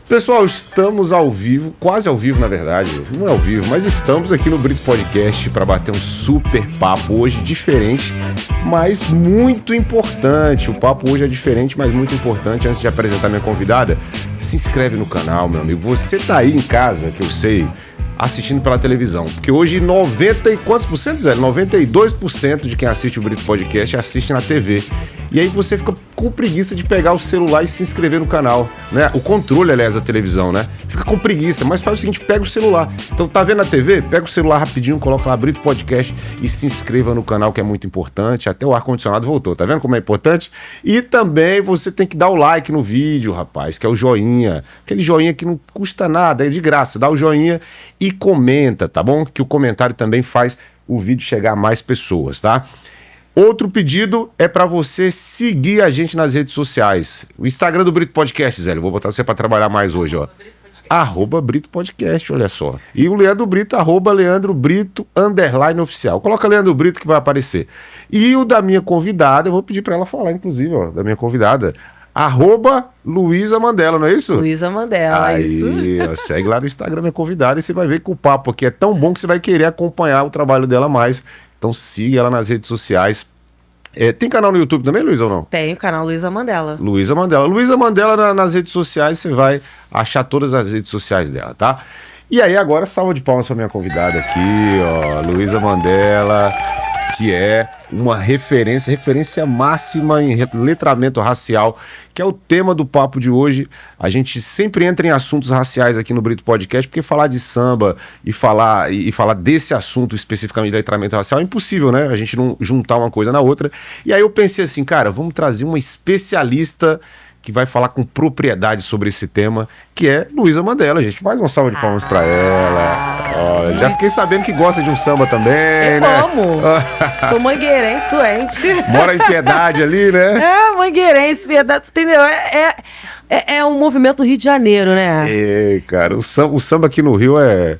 Pessoal, estamos ao vivo, quase ao vivo na verdade, não é ao vivo, mas estamos aqui no Brito Podcast para bater um super papo hoje diferente, mas muito importante. O papo hoje é diferente, mas muito importante. Antes de apresentar minha convidada, se inscreve no canal, meu amigo. Você tá aí em casa, que eu sei, assistindo pela televisão, porque hoje 90 e quantos por cento, Zé? 92% de quem assiste o Brito Podcast assiste na TV. E aí você fica com preguiça de pegar o celular e se inscrever no canal, né? O controle, aliás, da televisão, né? Fica com preguiça, mas faz o seguinte, pega o celular. Então tá vendo a TV? Pega o celular rapidinho, coloca lá Brito Podcast e se inscreva no canal, que é muito importante. Até o ar-condicionado voltou, tá vendo como é importante? E também você tem que dar o like no vídeo, rapaz, que é o joinha. Aquele joinha que não custa nada, é de graça. Dá o joinha e comenta, tá bom? Que o comentário também faz o vídeo chegar a mais pessoas, tá? Outro pedido é para você seguir a gente nas redes sociais. O Instagram do Brito Podcast, Zé, eu vou botar você para trabalhar mais hoje, ó. @Brito Podcast, olha só. E o Leandro Brito, @Leandro Brito, _oficial. Coloca Leandro Brito que vai aparecer. E o da minha convidada, eu vou pedir para ela falar, inclusive, ó, da minha convidada. @Luísa Mandela, não é isso? Luísa Mandela, aí, isso. Ó, segue lá no Instagram, minha convidada, e você vai ver que o papo aqui é tão bom que você vai querer acompanhar o trabalho dela mais. Então siga ela nas redes sociais. Tem canal no YouTube também, Luísa, ou não? Tem o canal Luísa Mandela. Luísa Mandela. Luísa Mandela nas redes sociais, você vai achar todas as redes sociais dela, tá? E aí agora, salva de palmas pra minha convidada aqui, ó, Luísa Mandela, que é uma referência máxima em letramento racial, que é o tema do papo de hoje. A gente sempre entra em assuntos raciais aqui no Brito Podcast, porque falar de samba e falar desse assunto especificamente de letramento racial é impossível, né? A gente não juntar uma coisa na outra. E aí eu pensei assim, cara, vamos trazer uma especialista que vai falar com propriedade sobre esse tema, que é Luísa Mandela. Gente, mais uma salva de palmas pra ela. Ó, já fiquei sabendo que gosta de um samba também, eu né? amo. Sou mangueirense doente. Mora em Piedade ali, né? Mangueirense, Piedade, entendeu? É um movimento Rio de Janeiro, né? Cara, o samba aqui no Rio é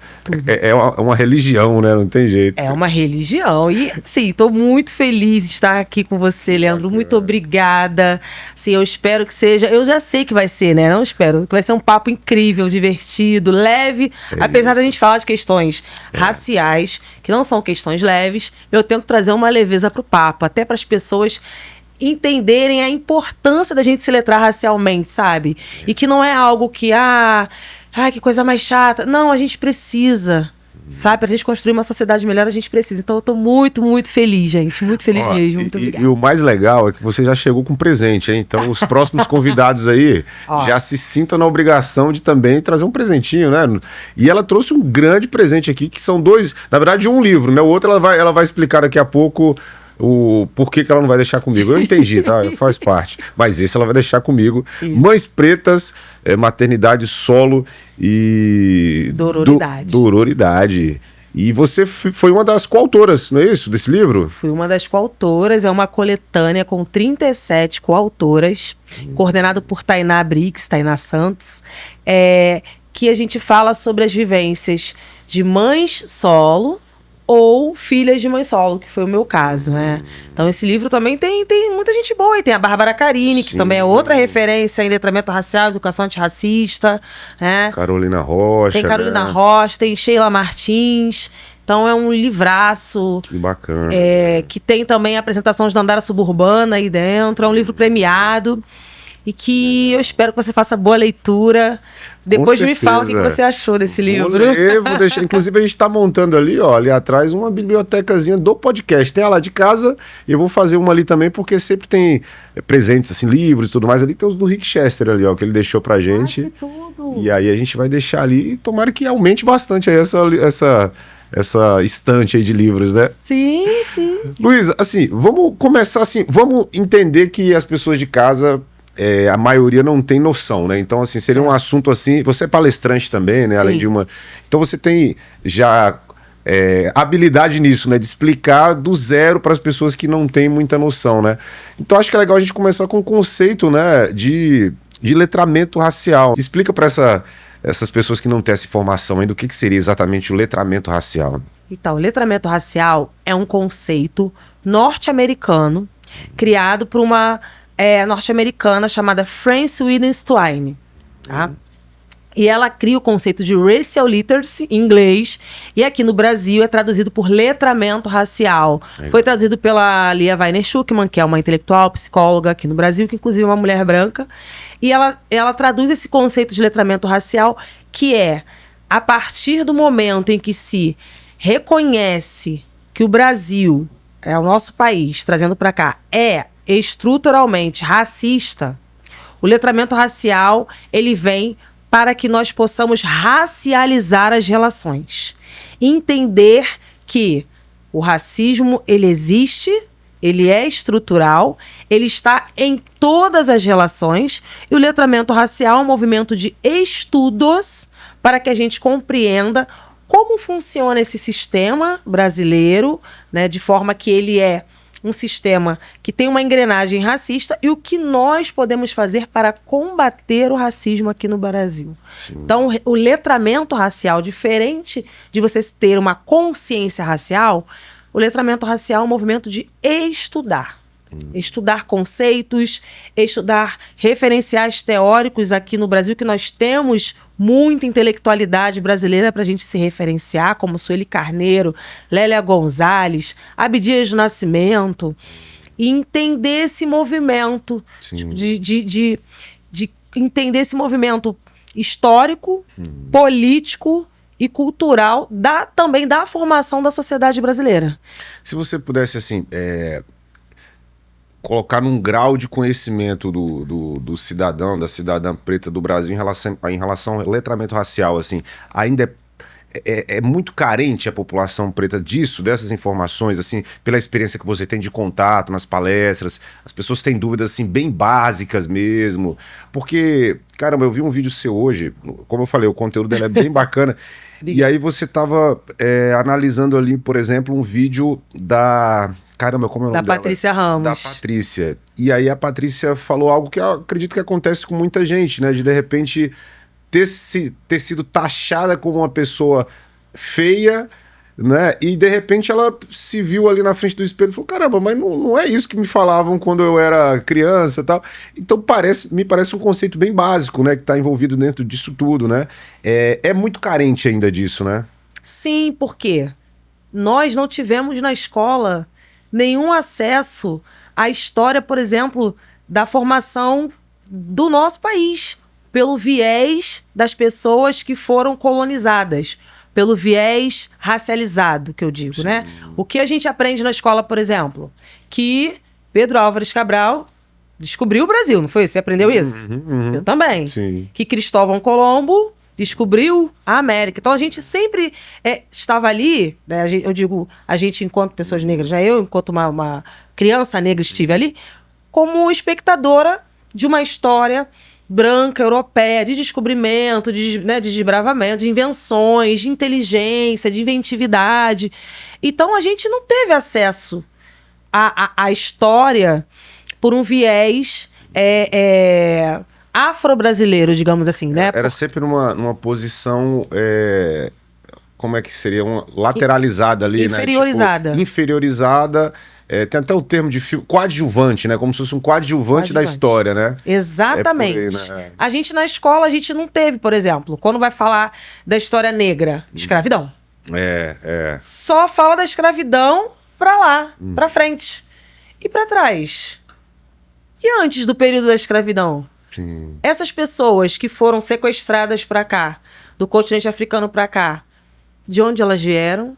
uma religião, né? Não tem jeito. É uma religião. E, sim, tô muito feliz de estar aqui com você, Leandro. Muito obrigada. Assim, eu espero que seja... Eu já sei que vai ser, né? Não espero. Que vai ser um papo incrível, divertido, leve. Apesar da gente falar de questões raciais, que não são questões leves, eu tento trazer uma leveza pro papo. Até para as pessoas entenderem a importância da gente se letrar racialmente, sabe? E que não é algo que, que coisa mais chata. Não, a gente precisa, sabe? Pra gente construir uma sociedade melhor, a gente precisa. Então eu tô muito, muito feliz, gente. Muito feliz mesmo. Muito obrigada. E o mais legal é que você já chegou com presente, hein? Então os próximos convidados aí já se sintam na obrigação de também trazer um presentinho, né? E ela trouxe um grande presente aqui, que são dois, na verdade, um livro, né? O outro ela vai explicar daqui a pouco o porquê que ela não vai deixar comigo. Eu entendi, tá? Faz parte. Mas esse ela vai deixar comigo. Isso. Mães Pretas, Maternidade Solo e Dororidade. E você foi uma das coautoras, não é isso? Desse livro? Fui uma das coautoras. É uma coletânea com 37 coautoras, coordenado por Tainá Briggs, Tainá Santos, que a gente fala sobre as vivências de mães solo ou filhas de mãe solo, que foi o meu caso, né? Então esse livro também tem muita gente boa. E tem a Bárbara Carini, que também é outra referência em letramento racial, educação antirracista, né? Carolina Rocha. Tem Carolina Rocha, tem Sheila Martins. Então é um livraço. Que bacana. Que tem também a apresentação de Dandara Suburbana aí dentro. É um livro premiado. E que eu espero que você faça boa leitura. Depois me fala o que você achou desse livro. Vou deixar. Inclusive, a gente está montando ali atrás, uma bibliotecazinha do podcast. Tem a lá de casa, e eu vou fazer uma ali também, porque sempre tem presentes, assim, livros e tudo mais ali. Tem os do Rick Chester ali, que ele deixou pra gente. Que tudo. E aí a gente vai deixar ali, e tomara que aumente bastante aí essa estante aí de livros, né? Sim. Luísa, assim, vamos começar assim, vamos entender que as pessoas de casa... a maioria não tem noção, né? Então, assim, seria um assunto assim... Você é palestrante também, né? Além de uma... Então, você tem já habilidade nisso, né? De explicar do zero para as pessoas que não têm muita noção, né? Então, acho que é legal a gente começar com o conceito, né? De letramento racial. Explica para essas pessoas que não têm essa informação ainda o que seria exatamente o letramento racial. Então, o letramento racial é um conceito norte-americano criado por uma... norte-americana chamada Frances Wittgenstein, tá? E ela cria o conceito de racial literacy em inglês, e aqui no Brasil é traduzido por letramento racial. Foi traduzido pela Lia Weiner Schuckman, que é uma intelectual, psicóloga aqui no Brasil, que inclusive é uma mulher branca. E ela traduz esse conceito de letramento racial, que é, a partir do momento em que se reconhece que o Brasil, é o nosso país, trazendo para cá, é estruturalmente racista, o letramento racial, ele vem para que nós possamos racializar as relações. Entender que o racismo, ele existe, ele é estrutural, ele está em todas as relações, e o letramento racial é um movimento de estudos para que a gente compreenda como funciona esse sistema brasileiro, né, de forma que ele é um sistema que tem uma engrenagem racista, e o que nós podemos fazer para combater o racismo aqui no Brasil. Sim. Então, o letramento racial, diferente de você ter uma consciência racial, o letramento racial é um movimento de estudar. Estudar conceitos, estudar referenciais teóricos aqui no Brasil, que nós temos muita intelectualidade brasileira para a gente se referenciar, como Sueli Carneiro, Lélia Gonzalez, Abdias do Nascimento, e entender esse movimento, de entender esse movimento histórico, político e cultural também da formação da sociedade brasileira. Se você pudesse, assim, colocar num grau de conhecimento do cidadão, da cidadã preta do Brasil em relação ao letramento racial, assim, ainda é muito carente a população preta dessas informações, assim, pela experiência que você tem de contato nas palestras, as pessoas têm dúvidas, assim, bem básicas mesmo, porque, caramba, eu vi um vídeo seu hoje, como eu falei, o conteúdo dele é bem bacana, e aí você estava analisando ali, por exemplo, um vídeo da... Caramba, como é o nome dela? Da Patrícia Ramos. Da Patrícia. E aí a Patrícia falou algo que eu acredito que acontece com muita gente, né? De repente ter sido taxada como uma pessoa feia, né? E de repente ela se viu ali na frente do espelho e falou, caramba, mas não é isso que me falavam quando eu era criança e tal. Então me parece um conceito bem básico, né? Que está envolvido dentro disso tudo, né? É muito carente ainda disso, né? Sim, porque nós não tivemos na escola nenhum acesso à história, por exemplo, da formação do nosso país, pelo viés das pessoas que foram colonizadas, pelo viés racializado, que eu digo, Sim. né? O que a gente aprende na escola, por exemplo, que Pedro Álvares Cabral descobriu o Brasil, não foi? Você aprendeu isso? Eu também. Sim. Que Cristóvão Colombo descobriu a América. Então, a gente sempre estava ali, né, eu digo, a gente enquanto pessoas negras, né, eu enquanto uma criança negra estive ali, como espectadora de uma história branca, europeia, de descobrimento, de desbravamento, de invenções, de inteligência, de inventividade. Então, a gente não teve acesso à história por um viés... afro-brasileiro, digamos assim, né? Era sempre numa posição, como é que seria? Lateralizada ali, inferiorizada. né? Tipo, inferiorizada. Tem até o termo de coadjuvante, né? Como se fosse um coadjuvante da história, né? Exatamente. Aí, né? A gente na escola, a gente não teve, por exemplo, quando vai falar da história negra, escravidão. Só fala da escravidão pra lá, pra frente. E pra trás? E antes do período da escravidão? Sim. Essas pessoas que foram sequestradas para cá, do continente africano para cá, de onde elas vieram?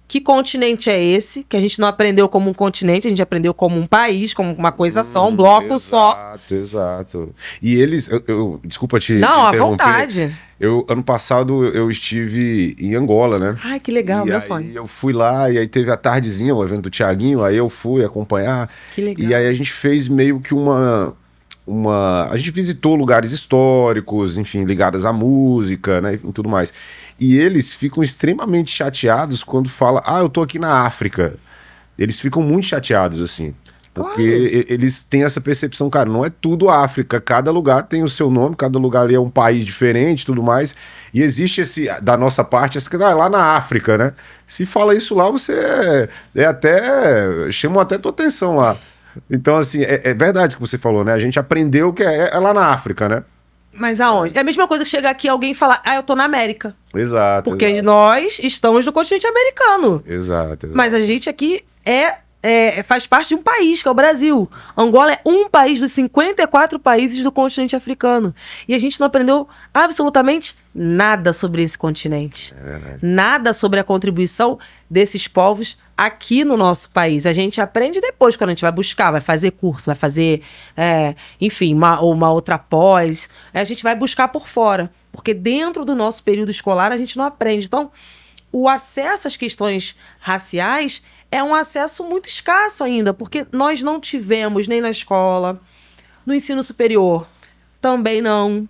Que continente é esse? Que a gente não aprendeu como um continente, a gente aprendeu como um país, como uma coisa só, um bloco só. Exato. E eles, desculpa te interromper. Não, à vontade. Ano passado eu estive em Angola, né? Ai, que legal, meu sonho. E eu fui lá, e aí teve a tardezinha, o evento do Thiaguinho, aí eu fui acompanhar. Que legal. E aí a gente fez meio que a gente visitou lugares históricos, enfim, ligados à música, né, e tudo mais. E eles ficam extremamente chateados quando fala, eu tô aqui na África. Eles ficam muito chateados, assim. Porque eles têm essa percepção, cara, não é tudo África, cada lugar tem o seu nome, cada lugar ali é um país diferente e tudo mais. E existe da nossa parte, lá na África, né? Se fala isso lá, você chama até tua atenção lá. Então, assim, é verdade o que você falou, né? A gente aprendeu que é lá na África, né? Mas aonde? É a mesma coisa que chegar aqui alguém e falar, eu tô na América. Exato. Porque nós estamos no continente americano. Exato. Mas a gente aqui faz parte de um país, que é o Brasil. Angola é um país dos 54 países do continente africano. E a gente não aprendeu absolutamente nada sobre esse continente. Nada sobre a contribuição desses povos aqui no nosso país. A gente aprende depois, quando a gente vai buscar, vai fazer curso, vai fazer, enfim, uma outra pós. A gente vai buscar por fora. Porque dentro do nosso período escolar a gente não aprende. Então, o acesso às questões raciais é um acesso muito escasso ainda, porque nós não tivemos nem na escola, no ensino superior também não.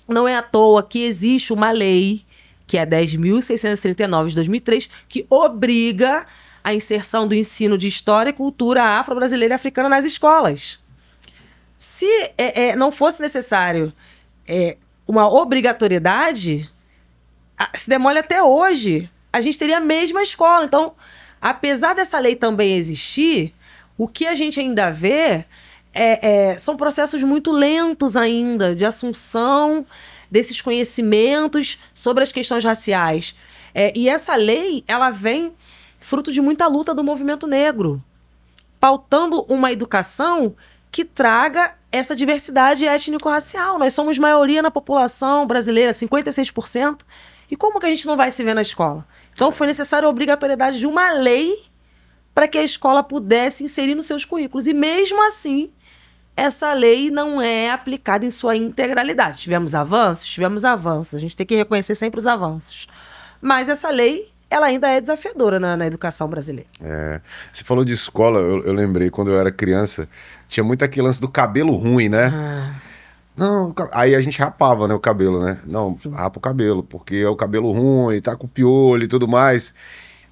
Não é à toa que existe uma lei, que é 10.639 de 2003, que obriga a inserção do ensino de história e cultura afro-brasileira e africana nas escolas. Se não fosse necessário uma obrigatoriedade, se demole até hoje, a gente teria a mesma escola. Então, apesar dessa lei também existir, o que a gente ainda vê são processos muito lentos ainda de assunção desses conhecimentos sobre as questões raciais. E essa lei, ela vem fruto de muita luta do movimento negro, pautando uma educação que traga essa diversidade étnico-racial. Nós somos maioria na população brasileira, 56%. E como que a gente não vai se ver na escola? Então foi necessária a obrigatoriedade de uma lei para que a escola pudesse inserir nos seus currículos. E mesmo assim, essa lei não é aplicada em sua integralidade. Tivemos avanços. A gente tem que reconhecer sempre os avanços. Mas essa lei, ela ainda é desafiadora na educação brasileira. Você falou de escola, eu lembrei, quando eu era criança, tinha muito aquele lance do cabelo ruim, né? Não, aí a gente rapava, né, o cabelo, né? Não, rapa o cabelo, porque é o cabelo ruim, tá com piolho e tudo mais.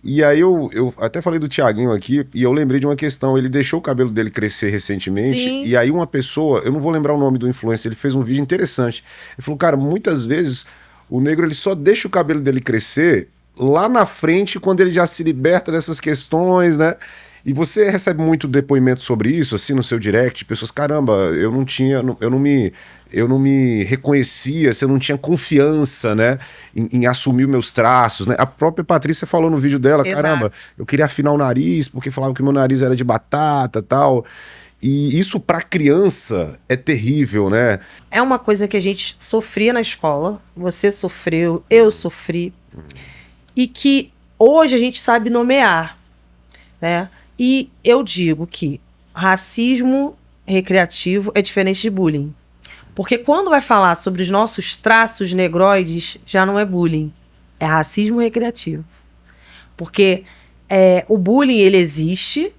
E aí eu até falei do Thiaguinho aqui, e eu lembrei de uma questão. Ele deixou o cabelo dele crescer recentemente. Sim. E aí uma pessoa, eu não vou lembrar o nome do influencer, ele fez um vídeo interessante. Ele falou, cara, muitas vezes o negro ele só deixa o cabelo dele crescer lá na frente, quando ele já se liberta dessas questões, né? E você recebe muito depoimento sobre isso, assim, no seu direct, pessoas, caramba, eu não me reconhecia, você não tinha confiança, né, em assumir os meus traços, né? A própria Patrícia falou no vídeo dela, exato, caramba, eu queria afinar o nariz, porque falavam que meu nariz era de batata, tal. E isso pra criança é terrível, né? É uma coisa que a gente sofria na escola, você sofreu, eu sofri, e que hoje a gente sabe nomear, né? E eu digo que racismo recreativo é diferente de bullying. Porque quando vai falar sobre os nossos traços negroides, já não é bullying, é racismo recreativo. Porque o bullying, ele existe,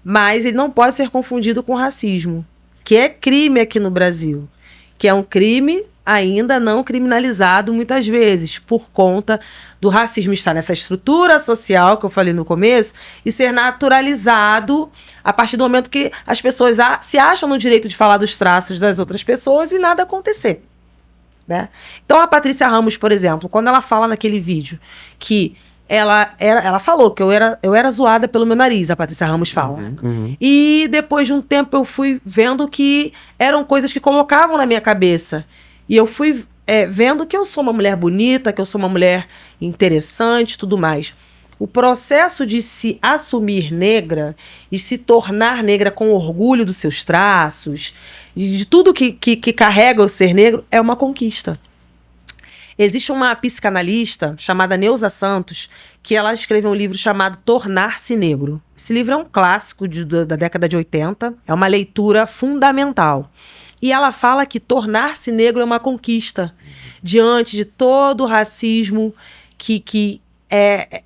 mas ele não pode ser confundido com racismo, que é crime aqui no Brasil, que é um crime ainda não criminalizado muitas vezes, por conta do racismo estar nessa estrutura social que eu falei no começo e ser naturalizado a partir do momento que as pessoas se acham no direito de falar dos traços das outras pessoas e nada acontecer, né? Então a Patrícia Ramos, por exemplo, quando ela fala naquele vídeo que ela falou que eu era zoada pelo meu nariz, a Patrícia Ramos fala. E depois de um tempo eu fui vendo que eram coisas que colocavam na minha cabeça. E eu fui vendo que eu sou uma mulher bonita, que eu sou uma mulher interessante, tudo mais. O processo de se assumir negra e se tornar negra com orgulho dos seus traços, de tudo que carrega o ser negro, é uma conquista. Existe uma psicanalista chamada Neuza Santos, que ela escreveu um livro chamado Tornar-se Negro. Esse livro é um clássico da década de 80, é uma leitura fundamental. E ela fala que tornar-se negro é uma conquista diante de todo o racismo que é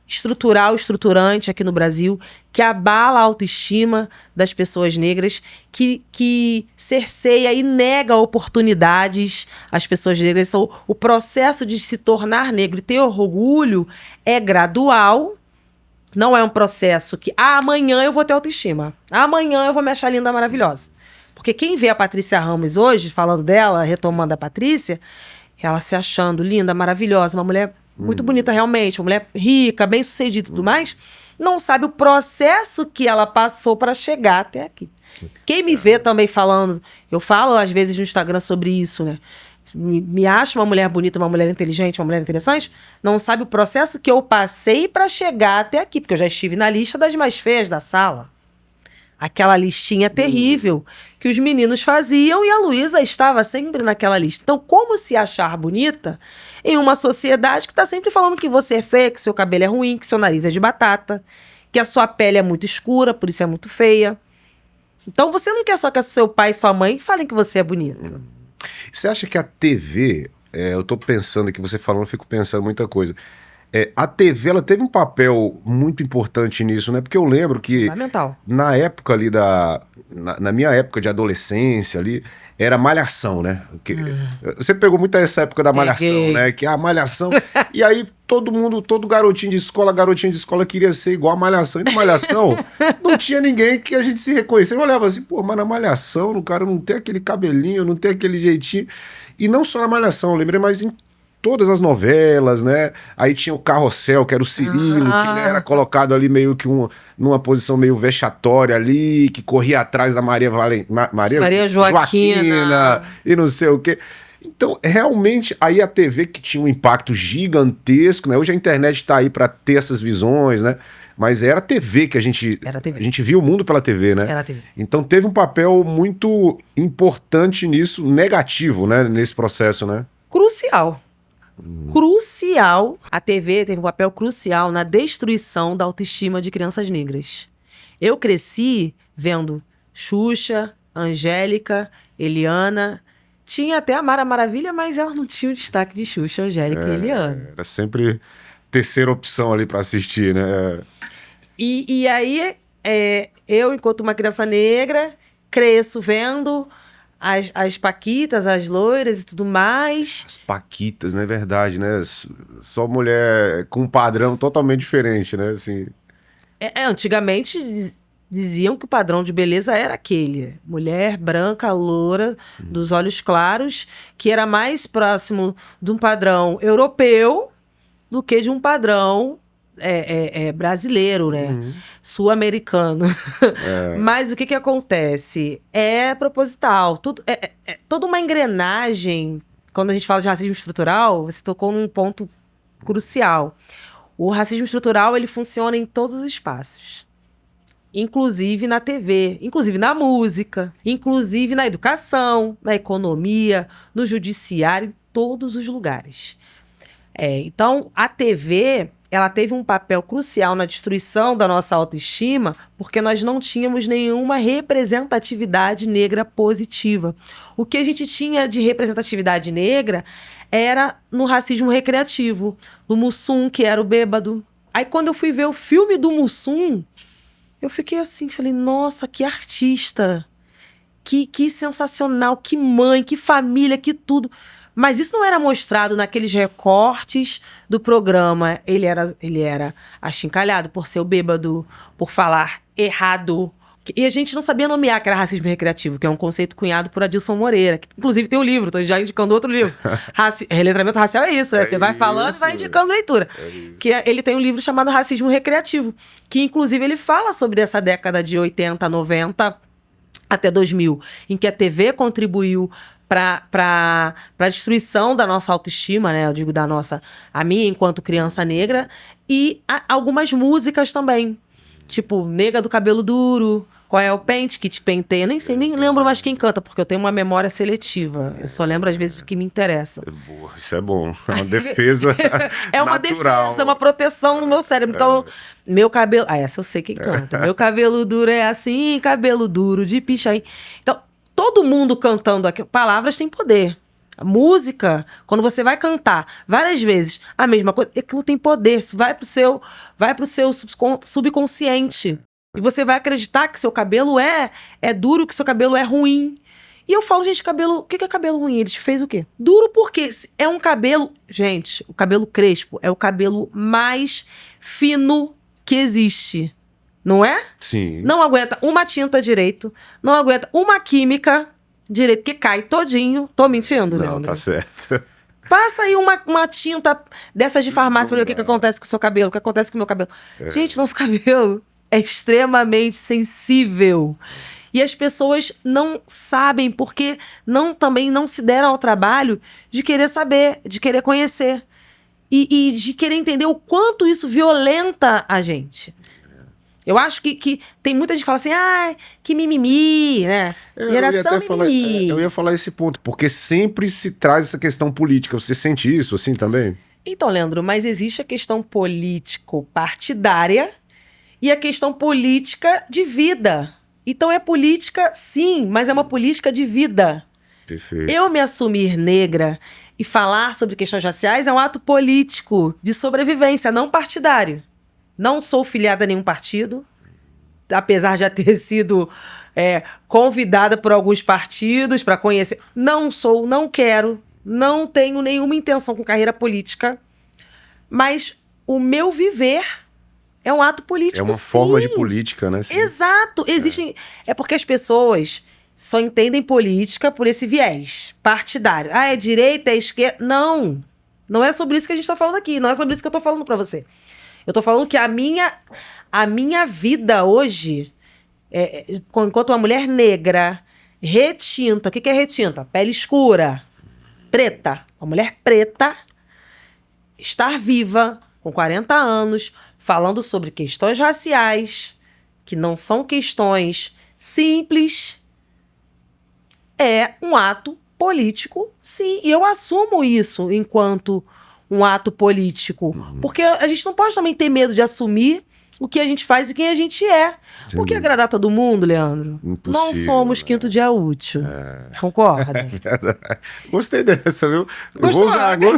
estrutural, estruturante aqui no Brasil, que abala a autoestima das pessoas negras, que cerceia e nega oportunidades às pessoas negras. Então, o processo de se tornar negro e ter orgulho é gradual, não é um processo que amanhã eu vou ter autoestima, amanhã eu vou me achar linda, maravilhosa. Porque quem vê a Patrícia Ramos hoje, falando dela, retomando a Patrícia, ela se achando linda, maravilhosa, uma mulher muito bonita realmente, uma mulher rica, bem-sucedida e tudo mais, não sabe o processo que ela passou para chegar até aqui. Quem me vê também falando, eu falo às vezes no Instagram sobre isso, né? Me acha uma mulher bonita, uma mulher inteligente, uma mulher interessante, não sabe o processo que eu passei para chegar até aqui, porque eu já estive na lista das mais feias da sala. Aquela listinha terrível que os meninos faziam e a Luísa estava sempre naquela lista. Então, como se achar bonita em uma sociedade que está sempre falando que você é feia, que seu cabelo é ruim, que seu nariz é de batata, que a sua pele é muito escura, por isso é muito feia. Então, você não quer só que seu pai e sua mãe falem que você é bonito. Você acha que a TV, eu tô pensando aqui, você falando, eu fico pensando muita coisa. A TV, ela teve um papel muito importante nisso, né? Porque eu lembro que Fundamental. na época ali na minha época de adolescência ali, era Malhação, né? Você pegou muito essa época da Malhação, Peguei. né? Que a Malhação... E aí todo garotinho de escola queria ser igual a Malhação. E na Malhação não tinha ninguém que a gente se reconhecesse. Eu olhava assim, pô, mas na Malhação o cara não tem aquele cabelinho, não tem aquele jeitinho. E não só na Malhação, eu lembrei, mas em todas as novelas, né? Aí tinha o Carrossel, que era o Cirilo, que né, era colocado ali meio que numa posição meio vexatória ali, que corria atrás da Maria Joaquina e não sei o quê. Então, realmente, aí a TV que tinha um impacto gigantesco, né? Hoje a internet está aí para ter essas visões, né? Mas era a TV que a gente via o mundo pela TV, né? Era a TV. Então teve um papel muito importante nisso, negativo, né? Nesse processo, né? Crucial. Crucial. A TV teve um papel crucial na destruição da autoestima de crianças negras. Eu cresci vendo Xuxa, Angélica, Eliana. Tinha até a Mara Maravilha, mas ela não tinha o destaque de Xuxa, Angélica e Eliana. Era sempre terceira opção ali para assistir, né? E aí, eu, enquanto uma criança negra, cresço vendo as paquitas, as loiras e tudo mais. As paquitas, né? Verdade, né? Só mulher com um padrão totalmente diferente, né? Assim... Antigamente diziam que o padrão de beleza era aquele. Mulher branca, loura, dos olhos claros, que era mais próximo de um padrão europeu do que de um padrão brasileiro, né? Sul-americano. Mas o que acontece? É proposital. Toda uma engrenagem. Quando a gente fala de racismo estrutural, você tocou num ponto crucial. O racismo estrutural, ele funciona em todos os espaços. Inclusive na TV, inclusive na música, inclusive na educação, na economia, no judiciário, em todos os lugares. Então, a TV, ela teve um papel crucial na destruição da nossa autoestima, porque nós não tínhamos nenhuma representatividade negra positiva. O que a gente tinha de representatividade negra era no racismo recreativo, no Mussum, que era o bêbado. Aí, quando eu fui ver o filme do Mussum, eu fiquei assim, falei, nossa, que artista, que sensacional, que mãe, que família, que tudo. Mas isso não era mostrado naqueles recortes do programa. Ele era achincalhado por ser o bêbado, por falar errado. E a gente não sabia nomear que era racismo recreativo, que é um conceito cunhado por Adilson Moreira, que inclusive tem um livro, estou já indicando outro livro. Reletramento racial é isso, né? Você vai falando e vai indicando leitura. Que ele tem um livro chamado Racismo Recreativo, que inclusive ele fala sobre essa década de 80, 90 até 2000, em que a TV contribuiu para a destruição da nossa autoestima, né? Eu digo a minha enquanto criança negra, e algumas músicas também. Tipo, Nega do Cabelo Duro, Qual é o Pente que te penteia? Nem lembro mais quem canta, porque eu tenho uma memória seletiva. Eu só lembro às vezes do que me interessa. Boa, isso é bom. É uma defesa é uma natural. defesa, uma proteção no meu cérebro. Então, meu cabelo... essa eu sei quem canta. Meu cabelo duro é assim, cabelo duro de pichain. Então, todo mundo cantando aqui. Palavras têm poder. A música, quando você vai cantar várias vezes a mesma coisa, aquilo tem poder. Isso vai pro seu subconsciente. E você vai acreditar que seu cabelo é duro, que seu cabelo é ruim. E eu falo, gente, cabelo... O que é cabelo ruim? Ele te fez o quê? Duro porque é um cabelo... Gente, o cabelo crespo é o cabelo mais fino que existe. Não é? Sim. Não aguenta uma tinta direito, não aguenta uma química direito, que cai todinho. Tô mentindo, Não, Leandro? tá certo. Passa aí uma tinta dessas de farmácia pra ver o que acontece com o seu cabelo, o que acontece com o meu cabelo. Gente, nosso cabelo é extremamente sensível. E as pessoas não sabem porque também não se deram ao trabalho de querer saber, de querer conhecer. E de querer entender o quanto isso violenta a gente. Eu acho que tem muita gente que fala assim, que mimimi, né? Geração mimimi. Eu ia falar esse ponto, porque sempre se traz essa questão política. Você sente isso assim também? Então, Leandro, mas existe a questão político-partidária e a questão política de vida. Então é política, sim, mas é uma política de vida. Perfeito. Eu me assumir negra e falar sobre questões raciais é um ato político de sobrevivência, não partidário. Não sou filiada a nenhum partido, apesar de já ter sido convidada por alguns partidos para conhecer. Não sou, não quero, não tenho nenhuma intenção com carreira política, mas o meu viver é um ato político, é uma forma de política, né? Sim. Exato. Existem. É porque as pessoas só entendem política por esse viés partidário. É direita, é esquerda. Não. Não é sobre isso que a gente tá falando aqui. Não é sobre isso que eu tô falando pra você. Eu tô falando que a minha vida hoje, enquanto uma mulher negra, retinta. O que é retinta? Pele escura. Preta. Uma mulher preta. Estar viva, com 40 anos, falando sobre questões raciais, que não são questões simples, é um ato político, sim. E eu assumo isso enquanto um ato político. Porque a gente não pode também ter medo de assumir o que a gente faz e quem a gente é. Sim. Porque agradar todo mundo, Leandro, Impossível, não somos quinto dia útil. Concorda? Gostei dessa, viu? Gostou?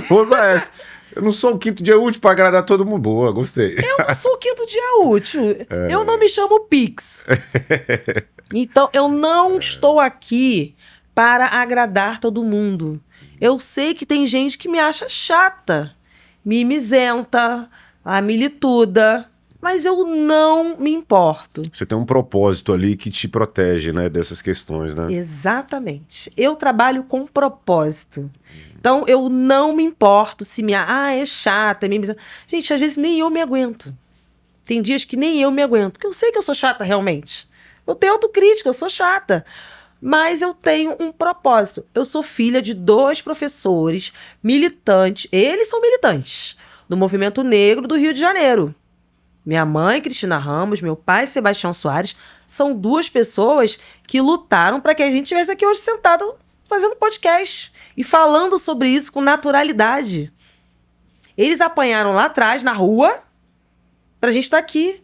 Vou usar essa. Eu não sou o quinto dia útil pra agradar todo mundo. Boa, gostei. Eu não sou o quinto dia útil. Eu não me chamo Pix. Então, eu não estou aqui para agradar todo mundo. Eu sei que tem gente que me acha chata, mimizenta, milituda, mas eu não me importo. Você tem um propósito ali que te protege, né, dessas questões, né? Exatamente. Eu trabalho com propósito. Então, eu não me importo se é chata, é mimizenta. Gente, às vezes nem eu me aguento. Tem dias que nem eu me aguento, porque eu sei que eu sou chata realmente. Eu tenho autocrítica, eu sou chata. Mas eu tenho um propósito. Eu sou filha de 2 professores militantes. Eles são militantes do movimento negro do Rio de Janeiro. Minha mãe, Cristina Ramos, meu pai, Sebastião Soares, são 2 pessoas que lutaram para que a gente estivesse aqui hoje sentado fazendo podcast e falando sobre isso com naturalidade. Eles apanharam lá atrás, na rua, pra gente estar aqui.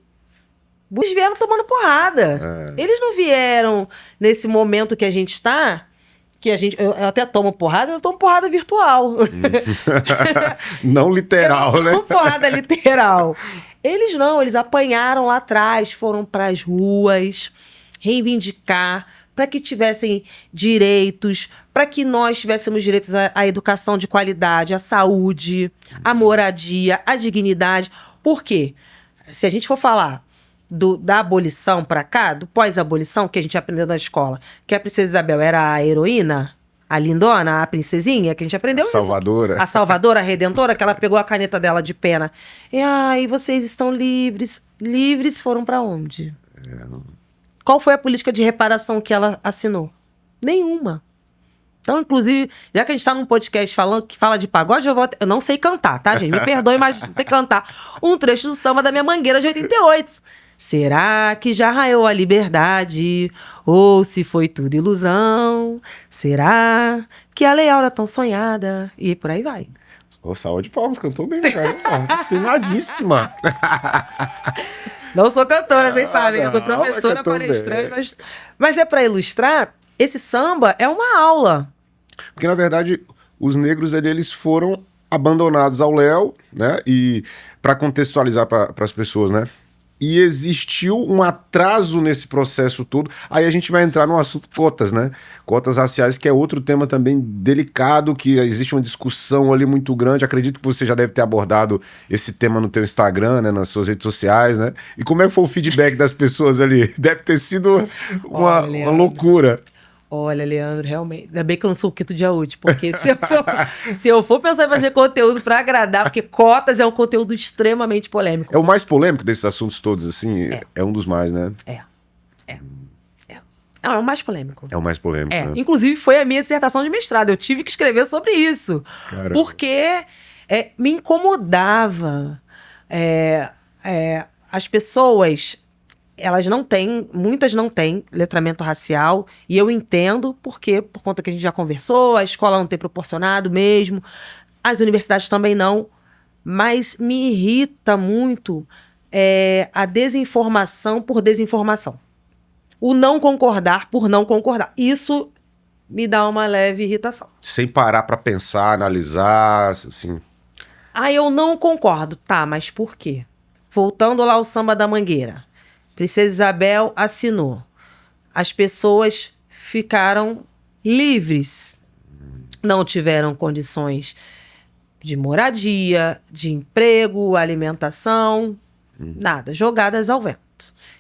Eles vieram tomando porrada. Eles não vieram nesse momento que a gente está, eu até tomo porrada, mas eu tomo porrada virtual. Não literal, eu né? Não porrada literal. Eles não, eles apanharam lá atrás, foram para as ruas reivindicar para que tivessem direitos, para que nós tivéssemos direitos à educação de qualidade, à saúde, à moradia, à dignidade. Por quê? Se a gente for falar da abolição para cá, do pós-abolição, que a gente aprendeu na escola, que a Princesa Isabel era a heroína, a lindona, a princesinha, que a gente aprendeu isso. Salvadora. A salvadora, a redentora, que ela pegou a caneta dela de pena. E vocês estão livres. Livres foram para onde? Qual foi a política de reparação que ela assinou? Nenhuma. Então, inclusive, já que a gente tá num podcast que fala de pagode, eu não sei cantar, tá, gente? Me perdoe, mas vou ter que cantar um trecho do samba da minha Mangueira de 88. Será que já raiou a liberdade? Ou se foi tudo ilusão? Será que a Lei Áurea tão sonhada? E por aí vai. Salva de palmas, cantou bem, cara. Afinadíssima. Não sou cantora, vocês sabem. Eu sou professora, palestrante. Mas é para ilustrar, esse samba é uma aula. Porque, na verdade, os negros eles foram abandonados ao léu, né? E para contextualizar para as pessoas, né? E existiu um atraso nesse processo todo. Aí a gente vai entrar no assunto cotas, né? Cotas raciais, que é outro tema também delicado, que existe uma discussão ali muito grande. Acredito que você já deve ter abordado esse tema no teu Instagram, né? Nas suas redes sociais, né? E como é que foi o feedback das pessoas ali? Deve ter sido uma loucura. Olha, Leandro, realmente. Ainda bem que eu não sou o Quinto Dia Útil, porque se eu for pensar em fazer conteúdo pra agradar, porque cotas é um conteúdo extremamente polêmico. É o mais polêmico desses assuntos todos, assim? É um dos mais, né? É. Não, é o mais polêmico. É o mais polêmico, né? Inclusive, foi a minha dissertação de mestrado. Eu tive que escrever sobre isso. Caramba. Porque me incomodava. As pessoas, muitas não têm letramento racial, e eu entendo porque, por conta que a gente já conversou, a escola não tem proporcionado mesmo, as universidades também não, mas me irrita muito a desinformação por desinformação. O não concordar por não concordar. Isso me dá uma leve irritação. Sem parar pra pensar, analisar, assim... Eu não concordo. Tá, mas por quê? Voltando lá ao Samba da Mangueira. Princesa Isabel assinou. As pessoas ficaram livres. Não tiveram condições de moradia, de emprego, alimentação, nada. Jogadas ao vento.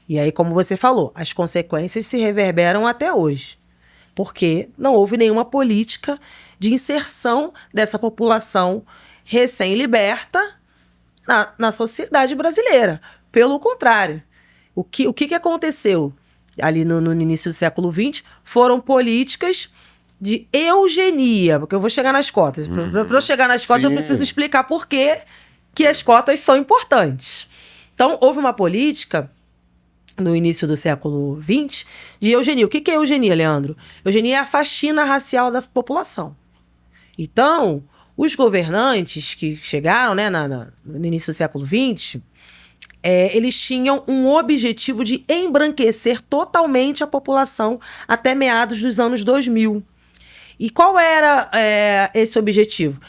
E aí, como você falou, as consequências se reverberam até hoje. Porque não houve nenhuma política de inserção dessa população recém-liberta na sociedade brasileira. Pelo contrário, o que aconteceu ali no início do século XX foram políticas de eugenia, porque eu vou chegar nas cotas. Para eu chegar nas cotas, eu preciso explicar por que as cotas são importantes. Então, houve uma política no início do século XX, de eugenia. O que é eugenia, Leandro? Eugenia é a faxina racial da população. Então, os governantes que chegaram, né, no início do século XX, eles tinham um objetivo de embranquecer totalmente a população até meados dos anos 2000. E qual era esse objetivo?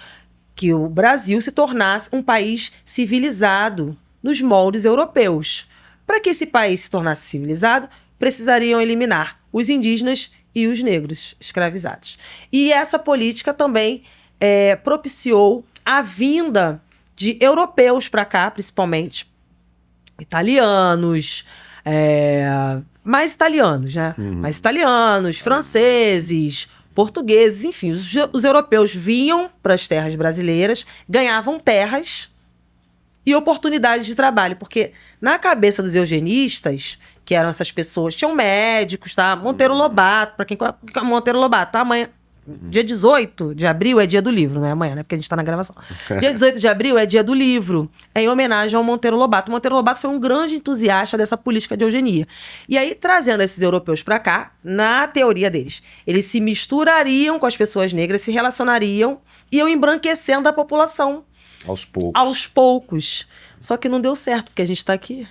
Que o Brasil se tornasse um país civilizado nos moldes europeus. Para que esse país se tornasse civilizado, precisariam eliminar os indígenas e os negros escravizados. E essa política também propiciou a vinda de europeus para cá, principalmente italianos, mais italianos, né? Mais italianos, franceses, portugueses, enfim. Os europeus vinham para as terras brasileiras, ganhavam terras e oportunidades de trabalho, porque na cabeça dos eugenistas, que eram essas pessoas, tinham médicos, tá? Monteiro Lobato, para quem Monteiro Lobato, tá? Amanhã, dia 18 de abril é dia do livro, não é amanhã, né? Porque a gente tá na gravação. Dia 18 de abril é dia do livro, em homenagem ao Monteiro Lobato. O Monteiro Lobato foi um grande entusiasta dessa política de eugenia. E aí, trazendo esses europeus para cá, na teoria deles, eles se misturariam com as pessoas negras, se relacionariam e iam embranquecendo a população. Aos poucos. Só que não deu certo, porque a gente tá aqui.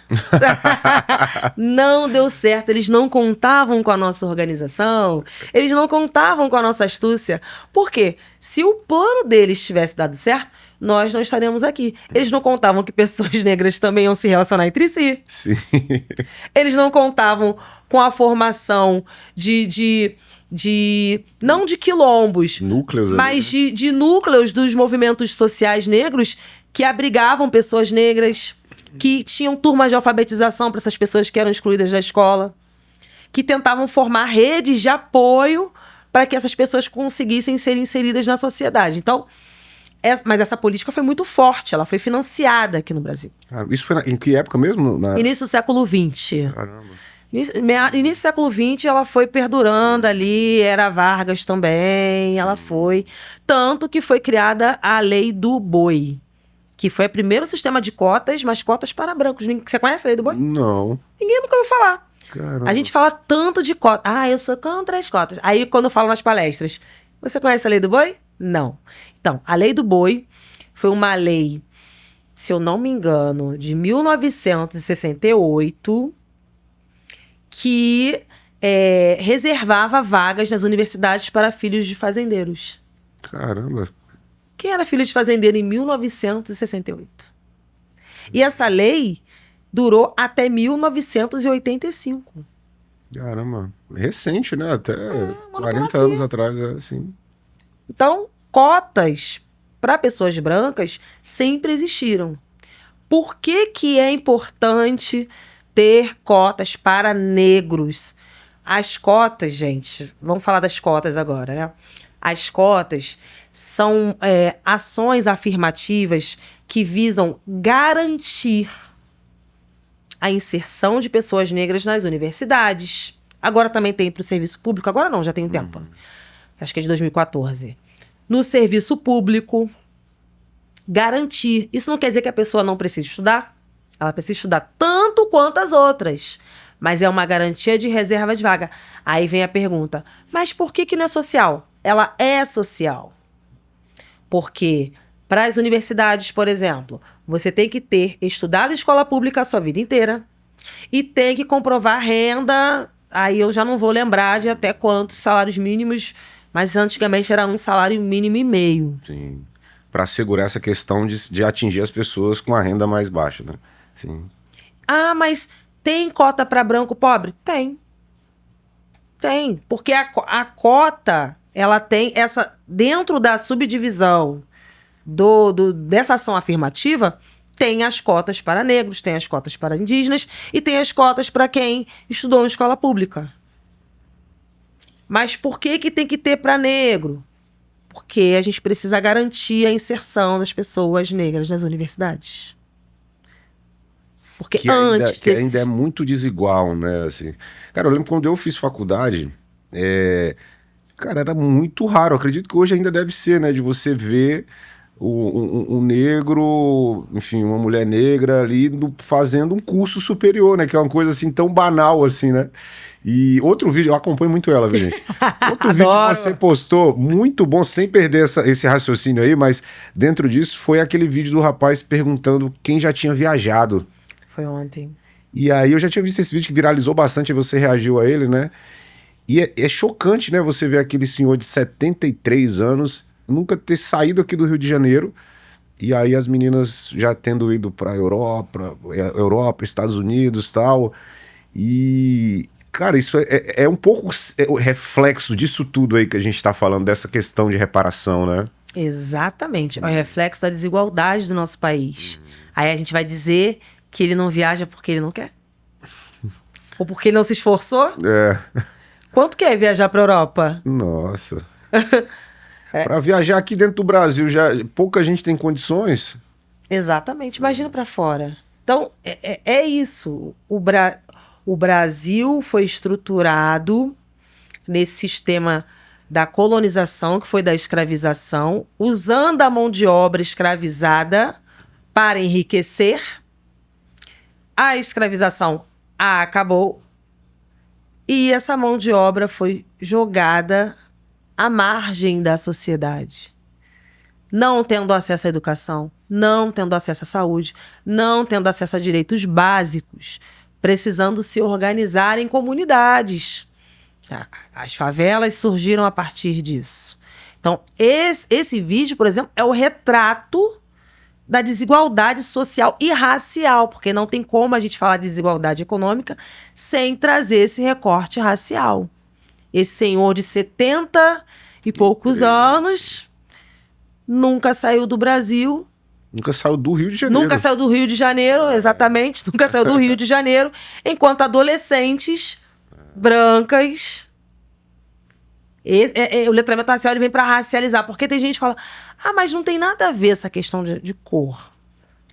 Não deu certo. Eles não contavam com a nossa organização. Eles não contavam com a nossa astúcia. Por quê? Se o plano deles tivesse dado certo, nós não estaríamos aqui. Eles não contavam que pessoas negras também iam se relacionar entre si. Sim. Eles não contavam com a formação não de quilombos, núcleos, mas de núcleos dos movimentos sociais negros que abrigavam pessoas negras, que tinham turmas de alfabetização para essas pessoas que eram excluídas da escola, que tentavam formar redes de apoio para que essas pessoas conseguissem ser inseridas na sociedade. Então, mas essa política foi muito forte, ela foi financiada aqui no Brasil. Isso foi em que época mesmo? Início do século XX. Caramba. Início do século XX, ela foi perdurando ali, era Vargas também, ela foi. Tanto que foi criada a Lei do Boi, que foi o primeiro sistema de cotas, mas cotas para brancos. Você conhece a Lei do Boi? Não. Ninguém nunca ouviu falar. Caramba. A gente fala tanto de cotas. Eu sou contra as cotas. Aí, quando eu falo nas palestras, você conhece a Lei do Boi? Não. Então, a Lei do Boi foi uma lei, se eu não me engano, de 1968... que reservava vagas nas universidades para filhos de fazendeiros. Caramba. Quem era filho de fazendeiro em 1968? E essa lei durou até 1985. Caramba. Recente, né? Até 40 assim. anos atrás, assim. Então, cotas para pessoas brancas sempre existiram. Por que é importante ter cotas para negros? As cotas, gente, vamos falar das cotas agora, né? As cotas são ações afirmativas que visam garantir a inserção de pessoas negras nas universidades. Agora também tem para o serviço público, agora não, já tem um tempo. Acho que é de 2014. No serviço público, garantir. Isso não quer dizer que a pessoa não precisa estudar. Ela precisa estudar tanto quanto as outras. Mas é uma garantia de reserva de vaga. Aí vem a pergunta, mas por que não é social? Ela é social. Porque para as universidades, por exemplo, você tem que ter estudado escola pública a sua vida inteira e tem que comprovar renda. Aí eu já não vou lembrar de até quantos salários mínimos, mas antigamente era 1,5 salário mínimo. Sim. Para assegurar essa questão de atingir as pessoas com a renda mais baixa, né? Sim. Ah, mas tem cota para branco pobre? Tem. Tem. Porque a cota, ela tem essa... Dentro da subdivisão dessa ação afirmativa, tem as cotas para negros, tem as cotas para indígenas e tem as cotas para quem estudou em escola pública. Mas por que tem que ter para negro? Porque a gente precisa garantir a inserção das pessoas negras nas universidades. Porque que ainda é muito desigual, né? Assim, cara, eu lembro quando eu fiz faculdade, cara, era muito raro. Eu acredito que hoje ainda deve ser, né? De você ver um negro, enfim, uma mulher negra ali fazendo um curso superior, né? Que é uma coisa assim tão banal assim, né? E outro vídeo, eu acompanho muito ela, viu, gente? Outro vídeo que você postou, muito bom, sem perder esse raciocínio aí, mas dentro disso foi aquele vídeo do rapaz perguntando quem já tinha viajado. Foi ontem. E aí eu já tinha visto esse vídeo que viralizou bastante, e você reagiu a ele, né? E é chocante, né, você ver aquele senhor de 73 anos, nunca ter saído aqui do Rio de Janeiro, e aí as meninas já tendo ido pra Europa, Estados Unidos e tal, e... Cara, isso é um pouco o reflexo disso tudo aí que a gente tá falando, dessa questão de reparação, né? Exatamente. É o reflexo da desigualdade do nosso país. Aí a gente vai dizer que ele não viaja porque ele não quer? Ou porque ele não se esforçou? Quanto que é viajar pra Europa? Nossa. Pra viajar aqui dentro do Brasil, pouca gente tem condições. Exatamente. Imagina pra fora. Então, é isso. O Brasil foi estruturado nesse sistema da colonização, que foi da escravização, usando a mão de obra escravizada para enriquecer. A escravização acabou e essa mão de obra foi jogada à margem da sociedade. Não tendo acesso à educação, não tendo acesso à saúde, não tendo acesso a direitos básicos, precisando se organizar em comunidades. As favelas surgiram a partir disso. Então, esse vídeo, por exemplo, é o retrato da desigualdade social e racial, porque não tem como a gente falar de desigualdade econômica sem trazer esse recorte racial. Esse senhor de 70 e poucos anos nunca saiu do Brasil. Nunca saiu do Rio de Janeiro. Nunca saiu do Rio de Janeiro, exatamente. Nunca saiu do Rio de Janeiro, enquanto adolescentes brancas... o letramento racial ele vem para racializar, porque tem gente que fala, mas não tem nada a ver essa questão de cor.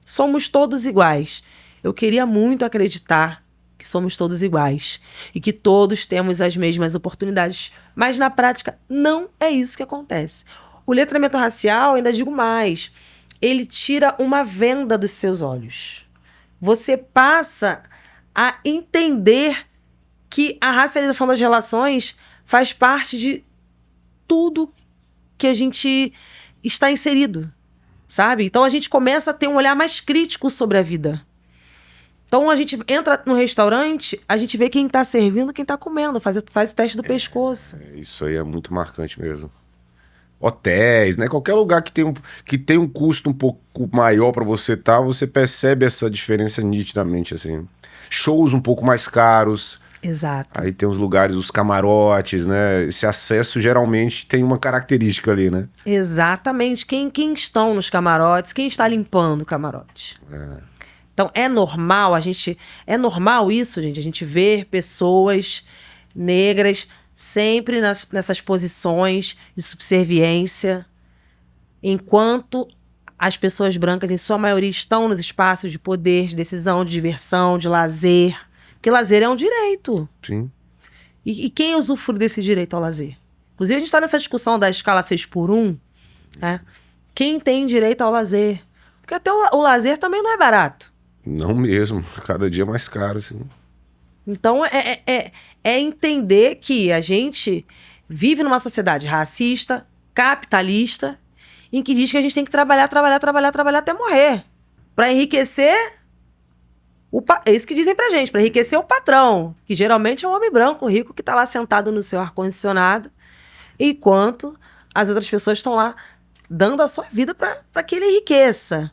Somos todos iguais. Eu queria muito acreditar que somos todos iguais e que todos temos as mesmas oportunidades, mas na prática não é isso que acontece. O letramento racial, ainda digo mais, ele tira uma venda dos seus olhos. Você passa a entender que a racialização das relações faz parte de tudo que a gente está inserido, sabe? Então a gente começa a ter um olhar mais crítico sobre a vida. Então a gente entra no restaurante, a gente vê quem está servindo, quem está comendo, faz o teste do pescoço. Isso aí é muito marcante mesmo. Hotéis, né? Qualquer lugar que tem um custo um pouco maior para você estar, você percebe essa diferença nitidamente, assim. Shows um pouco mais caros. Exato. Aí tem os lugares, os camarotes, né? Esse acesso geralmente tem uma característica ali, né? Exatamente. Quem estão nos camarotes, quem está limpando o camarote. Então é normal isso, gente, a gente ver pessoas negras, sempre nessas posições de subserviência, enquanto as pessoas brancas, em sua maioria, estão nos espaços de poder, de decisão, de diversão, de lazer. Porque lazer é um direito. Sim. E quem usufrui desse direito ao lazer? Inclusive, a gente está nessa discussão da escala 6x1, né? Quem tem direito ao lazer? Porque até o lazer também não é barato. Não mesmo. Cada dia mais caro, assim. Então, é entender que a gente vive numa sociedade racista, capitalista, em que diz que a gente tem que trabalhar até morrer. Para enriquecer... É isso que dizem pra gente, para enriquecer o patrão, que geralmente é um homem branco, rico, que tá lá sentado no seu ar-condicionado, enquanto as outras pessoas estão lá dando a sua vida para que ele enriqueça.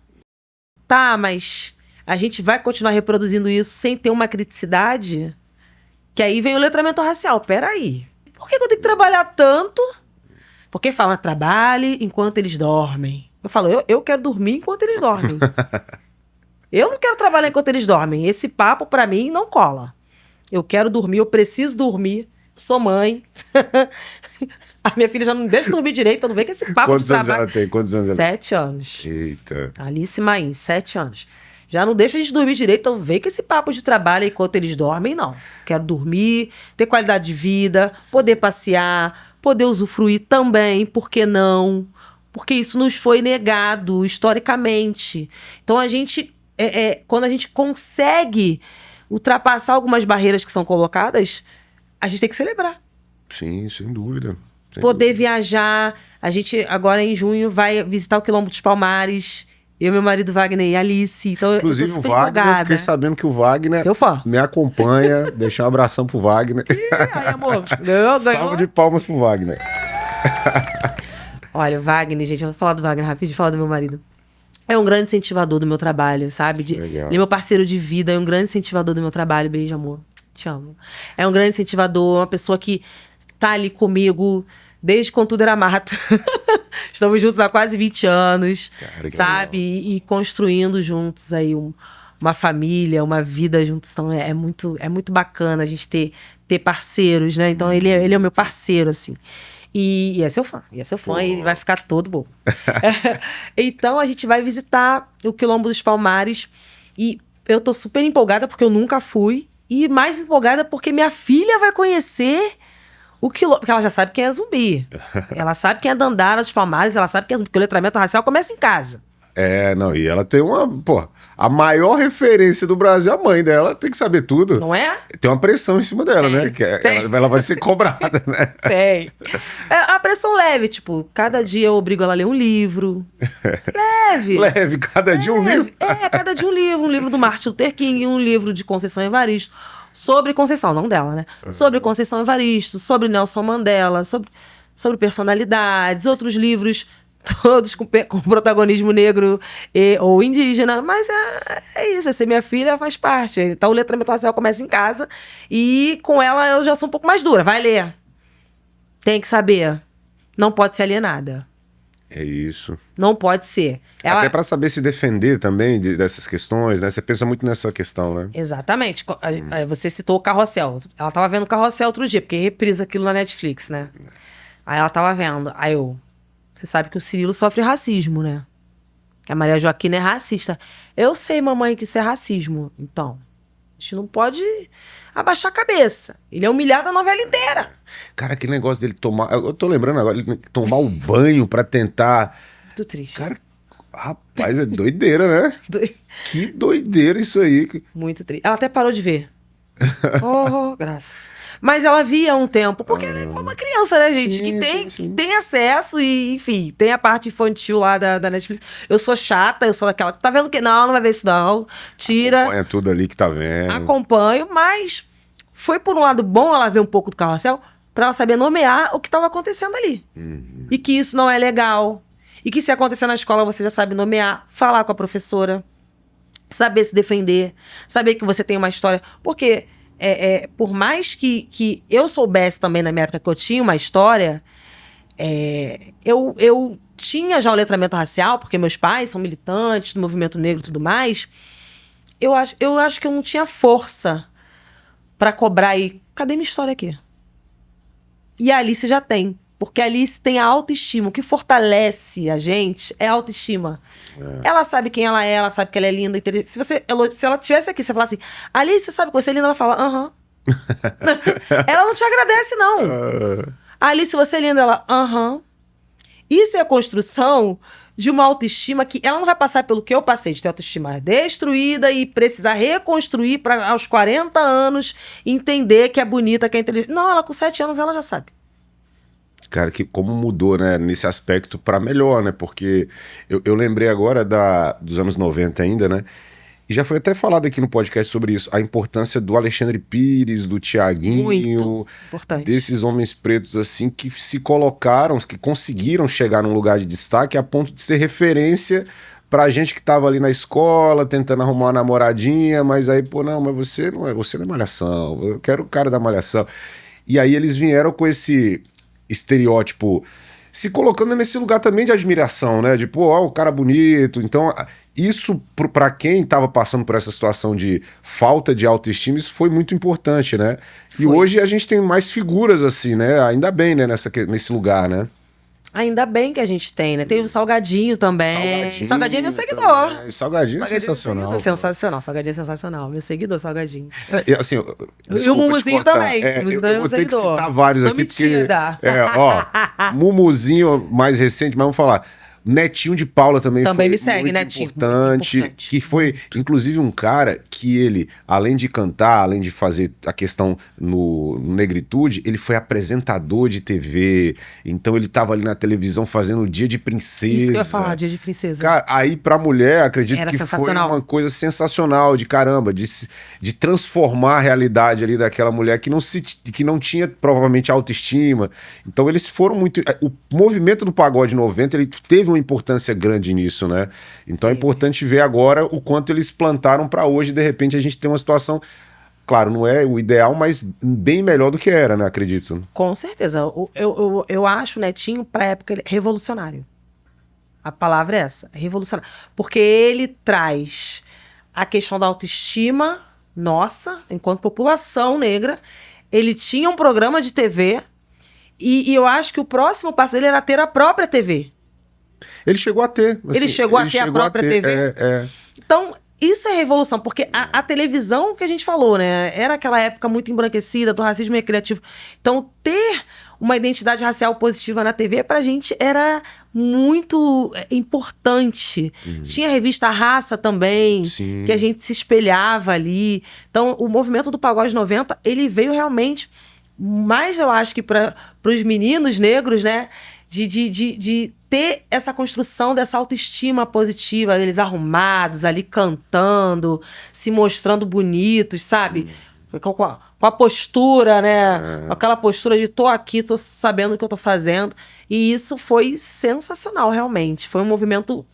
Tá, mas a gente vai continuar reproduzindo isso sem ter uma criticidade? Que aí vem o letramento racial. Peraí, por que eu tenho que trabalhar tanto? Porque fala, trabalhe enquanto eles dormem. Eu falo, eu quero dormir enquanto eles dormem. Eu não quero trabalhar enquanto eles dormem. Esse papo, pra mim, não cola. Eu quero dormir, eu preciso dormir. Sou mãe. A minha filha já não deixa dormir direito, eu não vejo que esse papo Quantos de anos trabalho... ela tem? Quantos anos ela tem? 7 anos. Eita. Alice Maim, 7 anos. Já não deixa a gente dormir direito, então vem com esse papo de trabalho enquanto eles dormem, não. Quero dormir, ter qualidade de vida, poder passear, poder usufruir também, por que não? Porque isso nos foi negado historicamente. Então a gente... quando a gente consegue ultrapassar algumas barreiras que são colocadas, a gente tem que celebrar. Sim, sem dúvida. Poder viajar. A gente, agora em junho, vai visitar o Quilombo dos Palmares. Eu, meu marido Wagner e Alice. Então, inclusive, eu tô o super Wagner, eu empolgada. fiquei sabendo que o Wagner Seu fã. me acompanha. Deixar um abração pro Wagner. Ai, amor. Ganhou. Salve de palmas pro Wagner. Olha, o Wagner, gente, eu vou falar do Wagner rapidinho, falar do meu marido. É um grande incentivador do meu trabalho, sabe? Legal. Ele é meu parceiro de vida, é um grande incentivador do meu trabalho. Beijo, amor. Te amo. É um grande incentivador, uma pessoa que tá ali comigo desde quando tudo era mato. Estamos juntos há quase 20 anos, Cara, que sabe? E construindo juntos aí uma família, uma vida juntos. Então é muito bacana a gente ter parceiros, né? Então ele é o meu parceiro, assim. E é seu fã. E ele vai ficar todo bom. Então a gente vai visitar o Quilombo dos Palmares. E eu tô super empolgada porque eu nunca fui. E mais empolgada porque minha filha vai conhecer o Quilombo. Porque ela já sabe quem é Zumbi. Ela sabe quem é Dandara dos Palmares. Ela sabe quem é Zumbi. Porque o letramento racial começa em casa. Não, e ela tem a maior referência do Brasil, a mãe dela tem que saber tudo. Não é? Tem uma pressão em cima dela, né? Que ela vai ser cobrada, né? Tem. É a pressão leve, tipo, cada dia eu obrigo ela a ler um livro. Leve. Leve, cada dia um livro. Cada dia um livro. Um livro do Martin Luther King, um livro de Conceição Evaristo. Sobre Conceição, não dela, né? Sobre Conceição Evaristo, sobre Nelson Mandela, sobre personalidades, outros livros... Todos com protagonismo negro ou indígena. Mas é isso, ser minha filha faz parte. Então o letramento racial começa em casa e com ela eu já sou um pouco mais dura. Vai ler. Tem que saber. Não pode ser alienada. É isso. Não pode ser. Até para saber se defender também dessas questões, né? Você pensa muito nessa questão, né? Exatamente. Você citou o Carrossel. Ela tava vendo o Carrossel outro dia, porque reprisa aquilo na Netflix, né? Aí ela tava vendo. Aí você sabe que o Cirilo sofre racismo, né? Que a Maria Joaquina é racista. Eu sei, mamãe, que isso é racismo. Então, a gente não pode abaixar a cabeça. Ele é humilhado a novela inteira. Cara, aquele negócio dele tomar... Eu tô lembrando agora, ele tomar o banho pra tentar... Muito triste. Cara, rapaz, é doideira, né? Que doideira isso aí. Muito triste. Ela até parou de ver. Graças. Mas ela via há um tempo, porque ela é uma criança, né, gente? Sim, que tem acesso e, enfim, tem a parte infantil lá da Netflix. Eu sou chata, eu sou daquela que tá vendo que não vai ver isso não. Tira. Acompanha tudo ali que tá vendo. Acompanho, mas foi por um lado bom ela ver um pouco do Carrossel, pra ela saber nomear o que tava acontecendo ali. E que isso não é legal. E que se acontecer na escola, você já sabe nomear, falar com a professora, saber se defender, saber que você tem uma história. Porque... por mais que eu soubesse também na minha época que eu tinha uma história, eu tinha já o letramento racial, porque meus pais são militantes do movimento negro e tudo mais. Eu acho que eu não tinha força pra cobrar aí. Cadê minha história aqui? E a Alice já tem. Porque a Alice tem a autoestima. O que fortalece a gente é a autoestima. Ela sabe quem ela é, ela sabe que ela é linda, inteligente. Se ela estivesse aqui, você falar assim, Alice, você sabe que você é linda? Ela fala, aham. Ela não te agradece, não. Alice, você é linda? Ela, aham. Isso é a construção de uma autoestima que ela não vai passar pelo que eu passei, de ter autoestima destruída e precisar reconstruir para aos 40 anos entender que é bonita, que é inteligente. Não, ela com 7 anos ela já sabe. Cara, que como mudou, né, nesse aspecto pra melhor, né? Porque eu lembrei agora dos anos 90 ainda, né? E já foi até falado aqui no podcast sobre isso, a importância do Alexandre Pires, do Thiaguinho, Muito importante. desses homens pretos assim que se colocaram, que conseguiram chegar num lugar de destaque a ponto de ser referência pra gente que tava ali na escola, tentando arrumar uma namoradinha, mas aí, pô, não, mas você não é Malhação, eu quero o cara da Malhação. E aí eles vieram com esse estereótipo, se colocando nesse lugar também de admiração, né? De, pô, ó, o cara bonito. Então, isso, pra quem tava passando por essa situação de falta de autoestima, isso foi muito importante, né? E hoje a gente tem mais figuras assim, né? Ainda bem, né? Nesse lugar, né? Ainda bem que a gente tem, né? Tem o Salgadinho também. Salgadinho é meu seguidor. Também. Salgadinho é sensacional. Sensacional. Salgadinho é sensacional. Meu seguidor, Salgadinho. Assim, e o Mumuzinho também. Eu vou ter que citar vários aqui, porque... Mumuzinho mais recente, mas vamos falar... Netinho de Paula também foi me segue, muito Netinho, importante, muito importante. Que foi, inclusive, um cara que ele, além de cantar, além de fazer a questão no Negritude, ele foi apresentador de TV, então ele tava ali na televisão fazendo o Dia de Princesa. Isso que eu ia falar, Dia de Princesa. Cara, aí pra mulher, acredito Era que foi sensacional. uma coisa sensacional, de caramba, de transformar a realidade ali daquela mulher que não tinha, provavelmente, autoestima. Então eles foram muito... O movimento do pagode 90, ele teve uma importância grande nisso, né? Então é importante ver agora o quanto eles plantaram para hoje, de repente a gente tem uma situação, claro, não é o ideal, mas bem melhor do que era, né? Acredito. Com certeza. Eu acho o Netinho, pra época, revolucionário. A palavra é essa, revolucionário. Porque ele traz a questão da autoestima nossa, enquanto população negra. Ele tinha um programa de TV e eu acho que o próximo passo dele era ter a própria TV. Ele chegou a ter. Assim, ele chegou a ter a própria TV. Então, isso é revolução, porque a televisão que a gente falou, né? Era aquela época muito embranquecida, do racismo recreativo. Então, ter uma identidade racial positiva na TV, pra gente, era muito importante. Tinha a revista Raça também, Sim. Que a gente se espelhava ali. Então, o movimento do Pagode 90, ele veio realmente, mais eu acho que para os meninos negros, né? De ter essa construção dessa autoestima positiva, eles arrumados ali cantando, se mostrando bonitos, sabe? Com a postura, né? Aquela postura de tô aqui, tô sabendo o que eu tô fazendo. E isso foi sensacional, realmente. Foi um movimento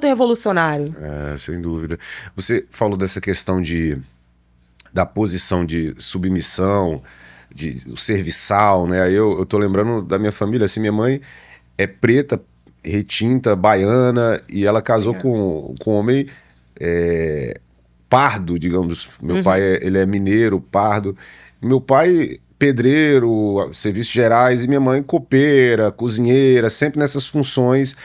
revolucionário. Sem dúvida. Você falou dessa questão da posição de submissão, o serviçal, né? Aí eu tô lembrando da minha família, assim, minha mãe é preta, retinta, baiana, e ela casou com um homem pardo, digamos. Meu pai, ele é mineiro, pardo. Meu pai, pedreiro, serviços gerais, e minha mãe, copeira, cozinheira, sempre nessas funções.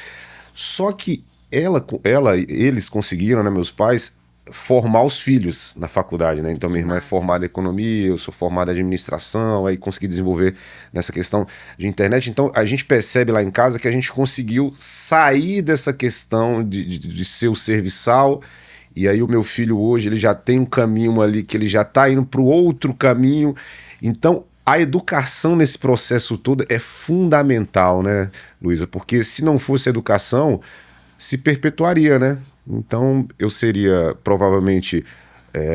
Só que eles conseguiram, né, meus pais, formar os filhos na faculdade, né? Então minha irmã é formada em economia, eu sou formada em administração, aí consegui desenvolver nessa questão de internet. Então a gente percebe lá em casa que a gente conseguiu sair dessa questão de ser o serviçal, e aí o meu filho hoje, ele já tem um caminho ali que ele já está indo para o outro caminho. Então a educação nesse processo todo é fundamental, né, Luísa? Porque se não fosse a educação, se perpetuaria, né? Então eu seria provavelmente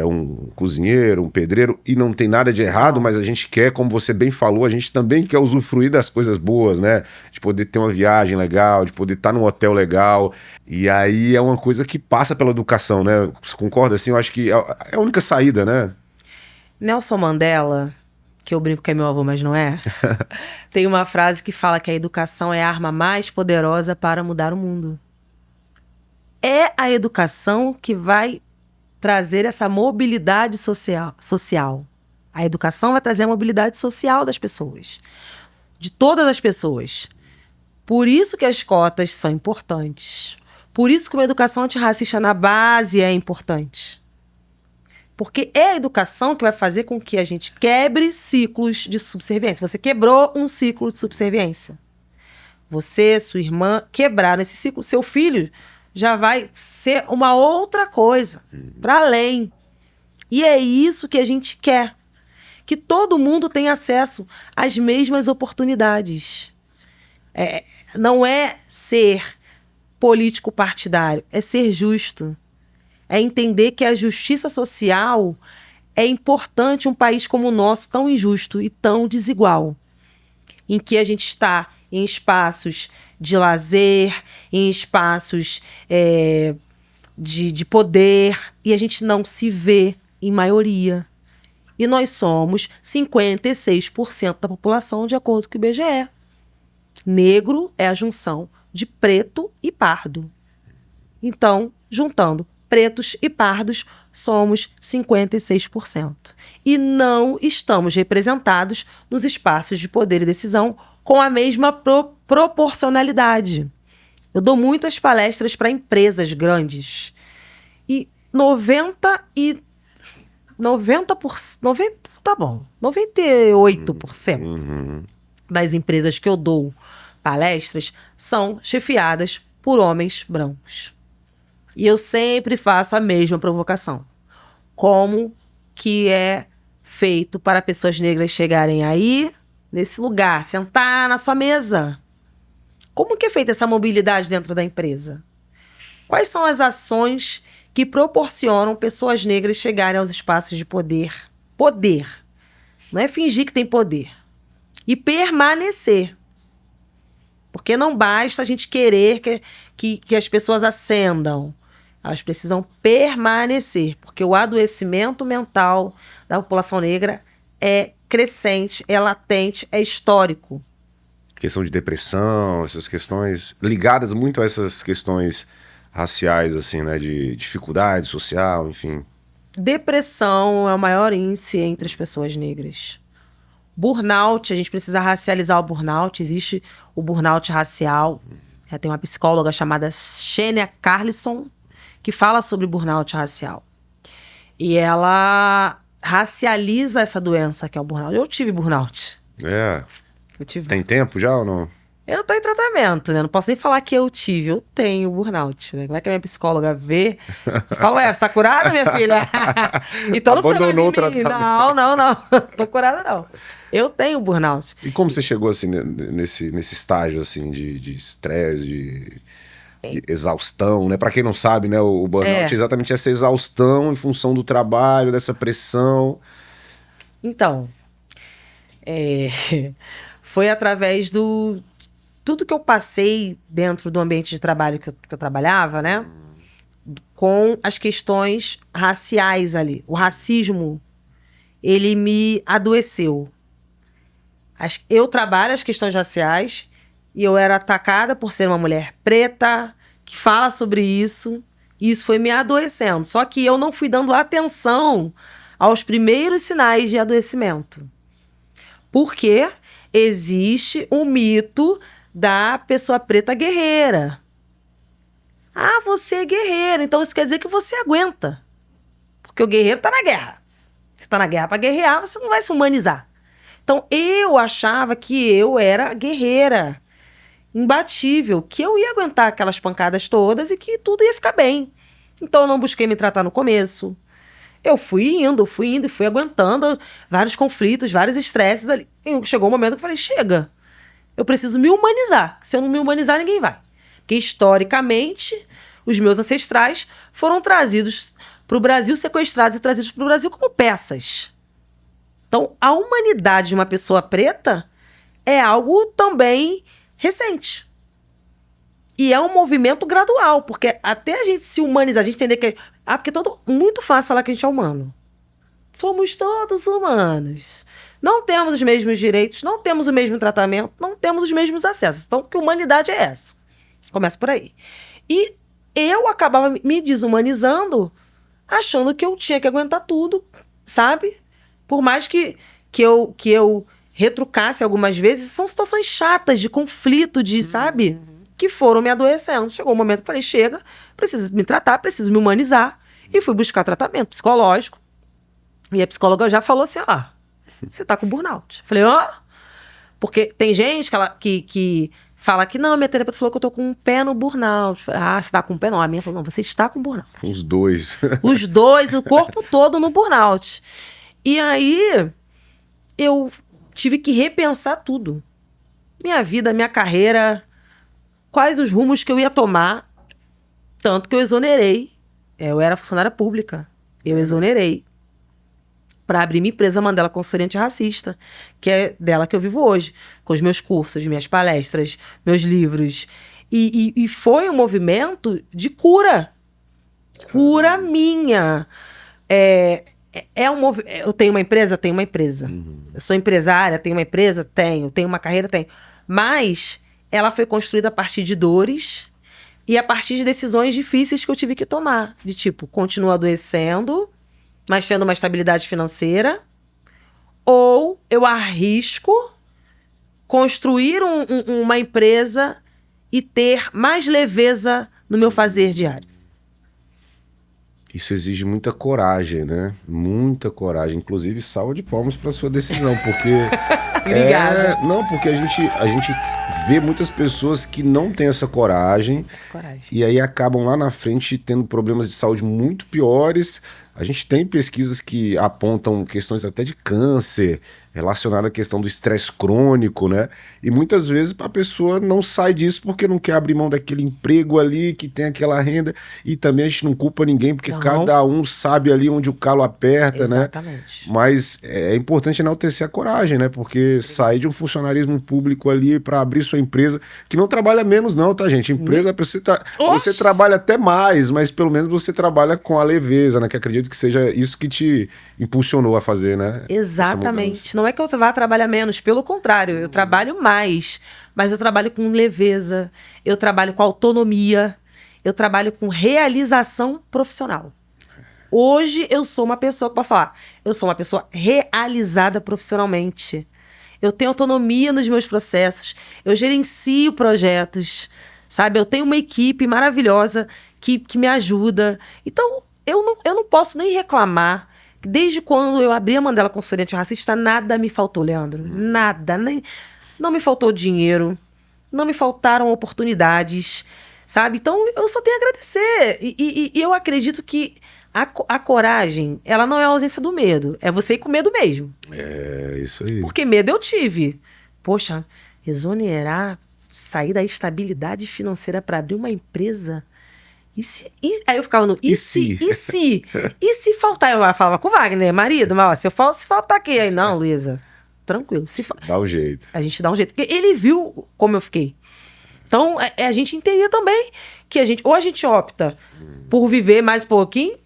um cozinheiro, um pedreiro, e não tem nada de errado, mas a gente quer, como você bem falou, a gente também quer usufruir das coisas boas, né? De poder ter uma viagem legal, de poder estar num hotel legal, e aí é uma coisa que passa pela educação, né? Você concorda? Assim, eu acho que é a única saída, né? Nelson Mandela, que eu brinco que é meu avô, mas não é, tem uma frase que fala que a educação é a arma mais poderosa para mudar o mundo. É a educação que vai trazer essa mobilidade social. A educação vai trazer a mobilidade social das pessoas, de todas as pessoas. Por isso que as cotas são importantes. Por isso que uma educação antirracista na base é importante. Porque é a educação que vai fazer com que a gente quebre ciclos de subserviência. Você quebrou um ciclo de subserviência. Você, sua irmã, quebraram esse ciclo. Seu filho já vai ser uma outra coisa, para além. E é isso que a gente quer. Que todo mundo tenha acesso às mesmas oportunidades. Não é ser político partidário, é ser justo. É entender que a justiça social é importante em um país como o nosso, tão injusto e tão desigual. Em que a gente está em espaços de lazer, em espaços de poder, e a gente não se vê em maioria. E nós somos 56% da população, de acordo com o IBGE. Negro é a junção de preto e pardo. Então, juntando pretos e pardos, somos 56%. E não estamos representados nos espaços de poder e decisão com a mesma proporcionalidade. Eu dou muitas palestras para empresas grandes. E 98% das empresas que eu dou palestras são chefiadas por homens brancos. E eu sempre faço a mesma provocação. Como que é feito para pessoas negras chegarem aí, nesse lugar, sentar na sua mesa? Como que é feita essa mobilidade dentro da empresa? Quais são as ações que proporcionam pessoas negras chegarem aos espaços de poder? Poder. Não é fingir que tem poder. E permanecer. Porque não basta a gente querer que as pessoas ascendam. Elas precisam permanecer, porque o adoecimento mental da população negra é crescente, é latente, é histórico. Questão de depressão, essas questões ligadas muito a essas questões raciais, assim, né? De dificuldade social, enfim. Depressão é o maior índice entre as pessoas negras. Burnout, a gente precisa racializar o burnout. Existe o burnout racial. Tem uma psicóloga chamada Xenia Carlson, que fala sobre burnout racial. E ela racializa essa doença que é o burnout. Eu tive burnout. Tem tempo já ou não? Eu tô em tratamento, né? Não posso nem falar que eu tive. Eu tenho burnout, né? Como é que a minha psicóloga vê? Fala, você tá curada, minha filha? Então não precisa mais de mim. Não. Tô curada, não. Eu tenho burnout. E como você chegou, assim, nesse estágio, assim, de estresse, de exaustão, né? Pra quem não sabe, né? O burnout é exatamente essa exaustão em função do trabalho, dessa pressão. Então, foi através do... Tudo que eu passei dentro do ambiente de trabalho que eu trabalhava, né? Com as questões raciais ali. O racismo, ele me adoeceu. Eu trabalho as questões raciais e eu era atacada por ser uma mulher preta, que fala sobre isso. E isso foi me adoecendo. Só que eu não fui dando atenção aos primeiros sinais de adoecimento. Porque existe um mito da pessoa preta guerreira. Ah, você é guerreira, então isso quer dizer que você aguenta. Porque o guerreiro tá na guerra. Você tá na guerra pra guerrear, você não vai se humanizar. Então eu achava que eu era guerreira, imbatível, que eu ia aguentar aquelas pancadas todas e que tudo ia ficar bem. Então eu não busquei me tratar no começo. Eu fui indo e fui aguentando vários conflitos, vários estresses ali. E chegou um momento que eu falei, chega. Eu preciso me humanizar. Se eu não me humanizar, ninguém vai. Porque, historicamente, os meus ancestrais foram trazidos para o Brasil, sequestrados e trazidos para o Brasil como peças. Então, a humanidade de uma pessoa preta é algo também recente. E é um movimento gradual, porque até a gente se humanizar, a gente entender que... porque muito fácil falar que a gente é humano. Somos todos humanos. Não temos os mesmos direitos, não temos o mesmo tratamento, não temos os mesmos acessos. Então, que humanidade é essa? Começa por aí. E eu acabava me desumanizando, achando que eu tinha que aguentar tudo, sabe? Por mais que eu retrucasse algumas vezes, são situações chatas, de conflito, de, sabe? Que foram me adoecendo. Chegou um momento que eu falei, chega, preciso me tratar, preciso me humanizar. E fui buscar tratamento psicológico. E a psicóloga já falou assim, você tá com burnout. Eu falei, porque tem gente que fala que não, minha terapeuta falou que eu tô com um pé no burnout. Eu falei, você tá com um pé? Não, a minha falou, não, você está com burnout. Os dois. Os dois, o corpo todo no burnout. E aí, eu tive que repensar tudo. Minha vida, minha carreira, quais os rumos que eu ia tomar. Tanto que eu exonerei. Eu era funcionária pública. Eu exonerei para abrir minha empresa Mandela Consultoria Antirracista, que é dela que eu vivo hoje, com os meus cursos, minhas palestras, meus livros. E foi um movimento de cura. Cura minha. Eu tenho uma empresa? Tenho uma empresa. Eu sou empresária, tenho uma empresa? Tenho. Tenho uma carreira? Tenho. Mas ela foi construída a partir de dores e a partir de decisões difíceis que eu tive que tomar. De tipo, continuo adoecendo, mas tendo uma estabilidade financeira, ou eu arrisco construir uma empresa e ter mais leveza no meu fazer diário. Isso exige muita coragem, né? Muita coragem. Inclusive, salva de palmas para sua decisão, porque... Obrigada. Porque a gente vê muitas pessoas que não têm essa coragem. E aí acabam lá na frente tendo problemas de saúde muito piores. A gente tem pesquisas que apontam questões até de câncer, relacionada à questão do estresse crônico, né? E muitas vezes a pessoa não sai disso porque não quer abrir mão daquele emprego ali, que tem aquela renda. E também a gente não culpa ninguém, porque cada um sabe ali onde o calo aperta, Exatamente. né? Mas é importante enaltecer a coragem, né? Porque sair de um funcionarismo público ali para abrir sua empresa, que não trabalha menos não, tá, gente? Empresa, você trabalha até mais, mas pelo menos você trabalha com a leveza, né? Que acredito que seja isso que te impulsionou a fazer, né? Exatamente. Não é que eu vá trabalhar menos, pelo contrário, eu trabalho mais, mas eu trabalho com leveza, eu trabalho com autonomia, eu trabalho com realização profissional. Hoje eu sou uma pessoa, que posso falar, eu sou uma pessoa realizada profissionalmente. Eu tenho autonomia nos meus processos, eu gerencio projetos, sabe? Eu tenho uma equipe maravilhosa que me ajuda. Então, eu não posso nem reclamar. Desde quando eu abri a Mandela Consultoria Antirracista, nada me faltou, Leandro. Nada. Não me faltou dinheiro. Não me faltaram oportunidades, sabe? Então, eu só tenho a agradecer. E eu acredito que a coragem, ela não é a ausência do medo. É você ir com medo mesmo. É, isso aí. Porque medo eu tive. Poxa, exonerar, sair da estabilidade financeira para abrir uma empresa... Aí eu ficava no... E se faltar? Eu falava com o Wagner, marido, mas se faltar aqui, aí não, Luísa, tranquilo. Dá um jeito. A gente dá um jeito. Porque ele viu como eu fiquei. Então, a gente entender também que ou a gente opta por viver mais um pouquinho,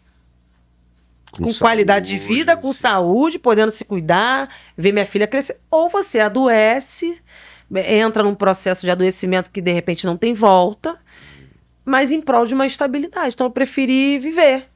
com qualidade de vida, com saúde, podendo se cuidar, ver minha filha crescer, ou você adoece, entra num processo de adoecimento que de repente não tem volta, mas em prol de uma estabilidade. Então eu preferi viver.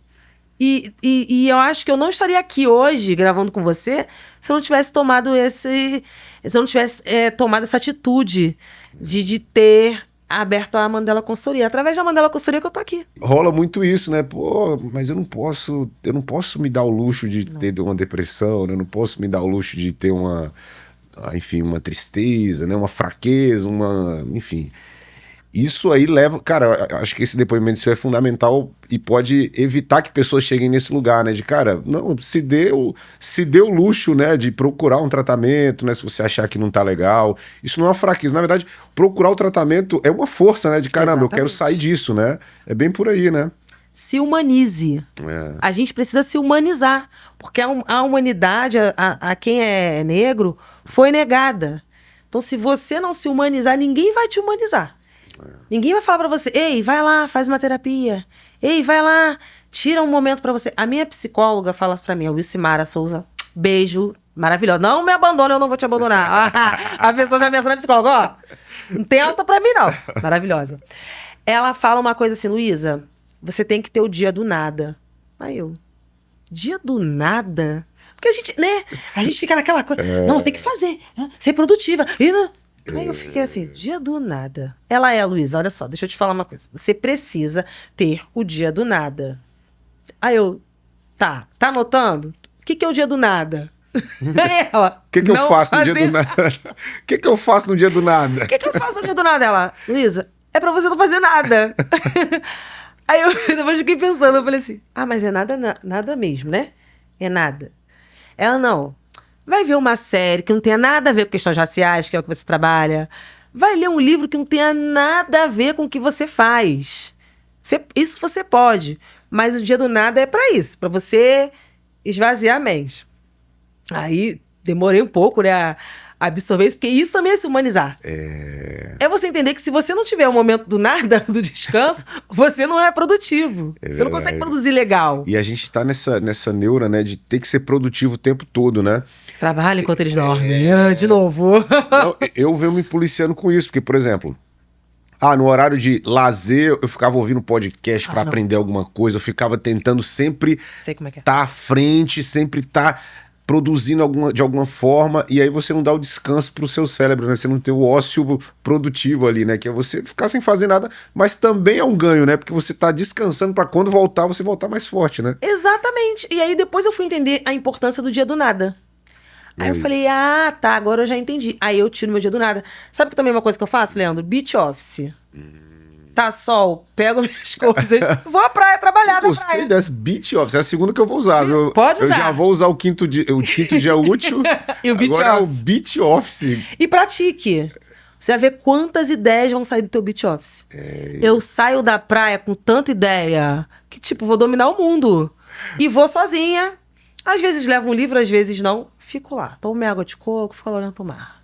E eu acho que eu não estaria aqui hoje gravando com você se eu não tivesse tomado se eu não tivesse tomado essa atitude de ter aberto a Mandela Consultoria. Através da Mandela Consultoria que eu tô aqui. Rola muito isso, né? Pô, mas eu não posso me dar o luxo de ter uma depressão, né? Eu não posso me dar o luxo de ter uma tristeza, né? Uma fraqueza, enfim. Isso aí leva... Cara, acho que esse depoimento seu é fundamental e pode evitar que pessoas cheguem nesse lugar, né? De, cara, não, se dê o luxo, né? De procurar um tratamento, né? Se você achar que não tá legal. Isso não é uma fraqueza. Na verdade, procurar o tratamento é uma força, né? De, caramba, eu quero sair disso, né? É bem por aí, né? Se humanize. A gente precisa se humanizar. Porque a humanidade, a quem é negro, foi negada. Então, se você não se humanizar, ninguém vai te humanizar. Ninguém vai falar pra você, ei, vai lá, faz uma terapia. Ei, vai lá, tira um momento pra você. A minha psicóloga fala pra mim, a Wilcimara Souza, beijo, maravilhosa. Não me abandone, eu não vou te abandonar. A pessoa já pensa na psicóloga, ó, não tem alta pra mim não. Maravilhosa. Ela fala uma coisa assim, Luísa, você tem que ter o dia do nada. Aí eu, dia do nada? Porque a gente, né? A gente fica naquela coisa. Não, tem que fazer. Ser produtiva. E não... Aí eu fiquei assim, dia do nada. Ela é, Luísa, olha só, deixa eu te falar uma coisa. Você precisa ter o dia do nada. Aí eu, tá anotando? O que é o dia do nada? Ela, O que eu faço no dia do nada? O que eu faço no dia do nada? O que eu faço no dia do nada? Ela, Luísa, é pra você não fazer nada. Aí eu depois fiquei pensando, eu falei assim, mas é nada mesmo, né? É nada. Ela, não. Vai ver uma série que não tenha nada a ver com questões raciais, que é o que você trabalha. Vai ler um livro que não tenha nada a ver com o que você faz. Isso você pode. Mas o dia do nada é pra isso, pra você esvaziar a mente. Aí demorei um pouco, né, a absorver isso, porque isso também é se humanizar. É você entender que se você não tiver um momento do nada, do descanso, você não é produtivo. Você não consegue produzir legal. E a gente tá nessa neura, né, de ter que ser produtivo o tempo todo, né? Trabalha enquanto eles dormem. De novo. Eu venho me policiando com isso, porque, por exemplo, no horário de lazer, eu ficava ouvindo podcast pra aprender alguma coisa, eu ficava tentando sempre estar à frente, sempre estar produzindo de alguma forma, e aí você não dá o descanso pro seu cérebro, né? Você não tem o ócio produtivo ali, né? Que é você ficar sem fazer nada, mas também é um ganho, né? Porque você tá descansando pra quando voltar, você voltar mais forte, né? Exatamente. E aí depois eu fui entender a importância do dia do nada. Aí eu falei, tá, agora eu já entendi. Aí eu tiro meu dia do nada. Sabe que também é uma coisa que eu faço, Leandro? Beach office. Tá sol, pego minhas coisas, vou à praia trabalhar na praia. Gostei dessa beach office, é a segunda que eu vou usar. Pode usar. Eu já vou usar o quinto dia útil. E o beach agora office. É o beach office. E pratique. Você vai ver quantas ideias vão sair do teu beach office. Eu saio da praia com tanta ideia que, tipo, vou dominar o mundo. E vou sozinha. Às vezes levo um livro, às vezes não. Fico lá, tomo minha água de coco, fico olhando pro mar.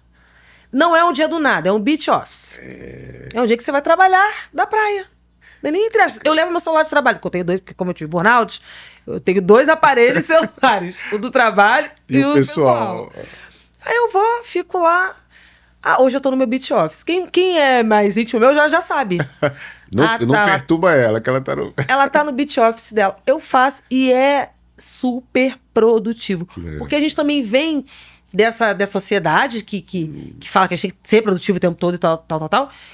Não é um dia do nada, é um beach office. É um dia que você vai trabalhar da praia. Não é nem entre aspas. Eu levo meu celular de trabalho, porque eu tenho dois, porque como eu tive burnout, eu tenho 2 aparelhos celulares. O do trabalho e o pessoal. Aí eu vou, fico lá. Hoje eu tô no meu beach office. Quem é mais íntimo meu já sabe. Não perturba ela, que ela tá no... Ela tá no beach office dela. Eu faço e é super produtivo. Porque a gente também vem dessa sociedade que fala que a gente tem que ser produtivo o tempo todo e tal,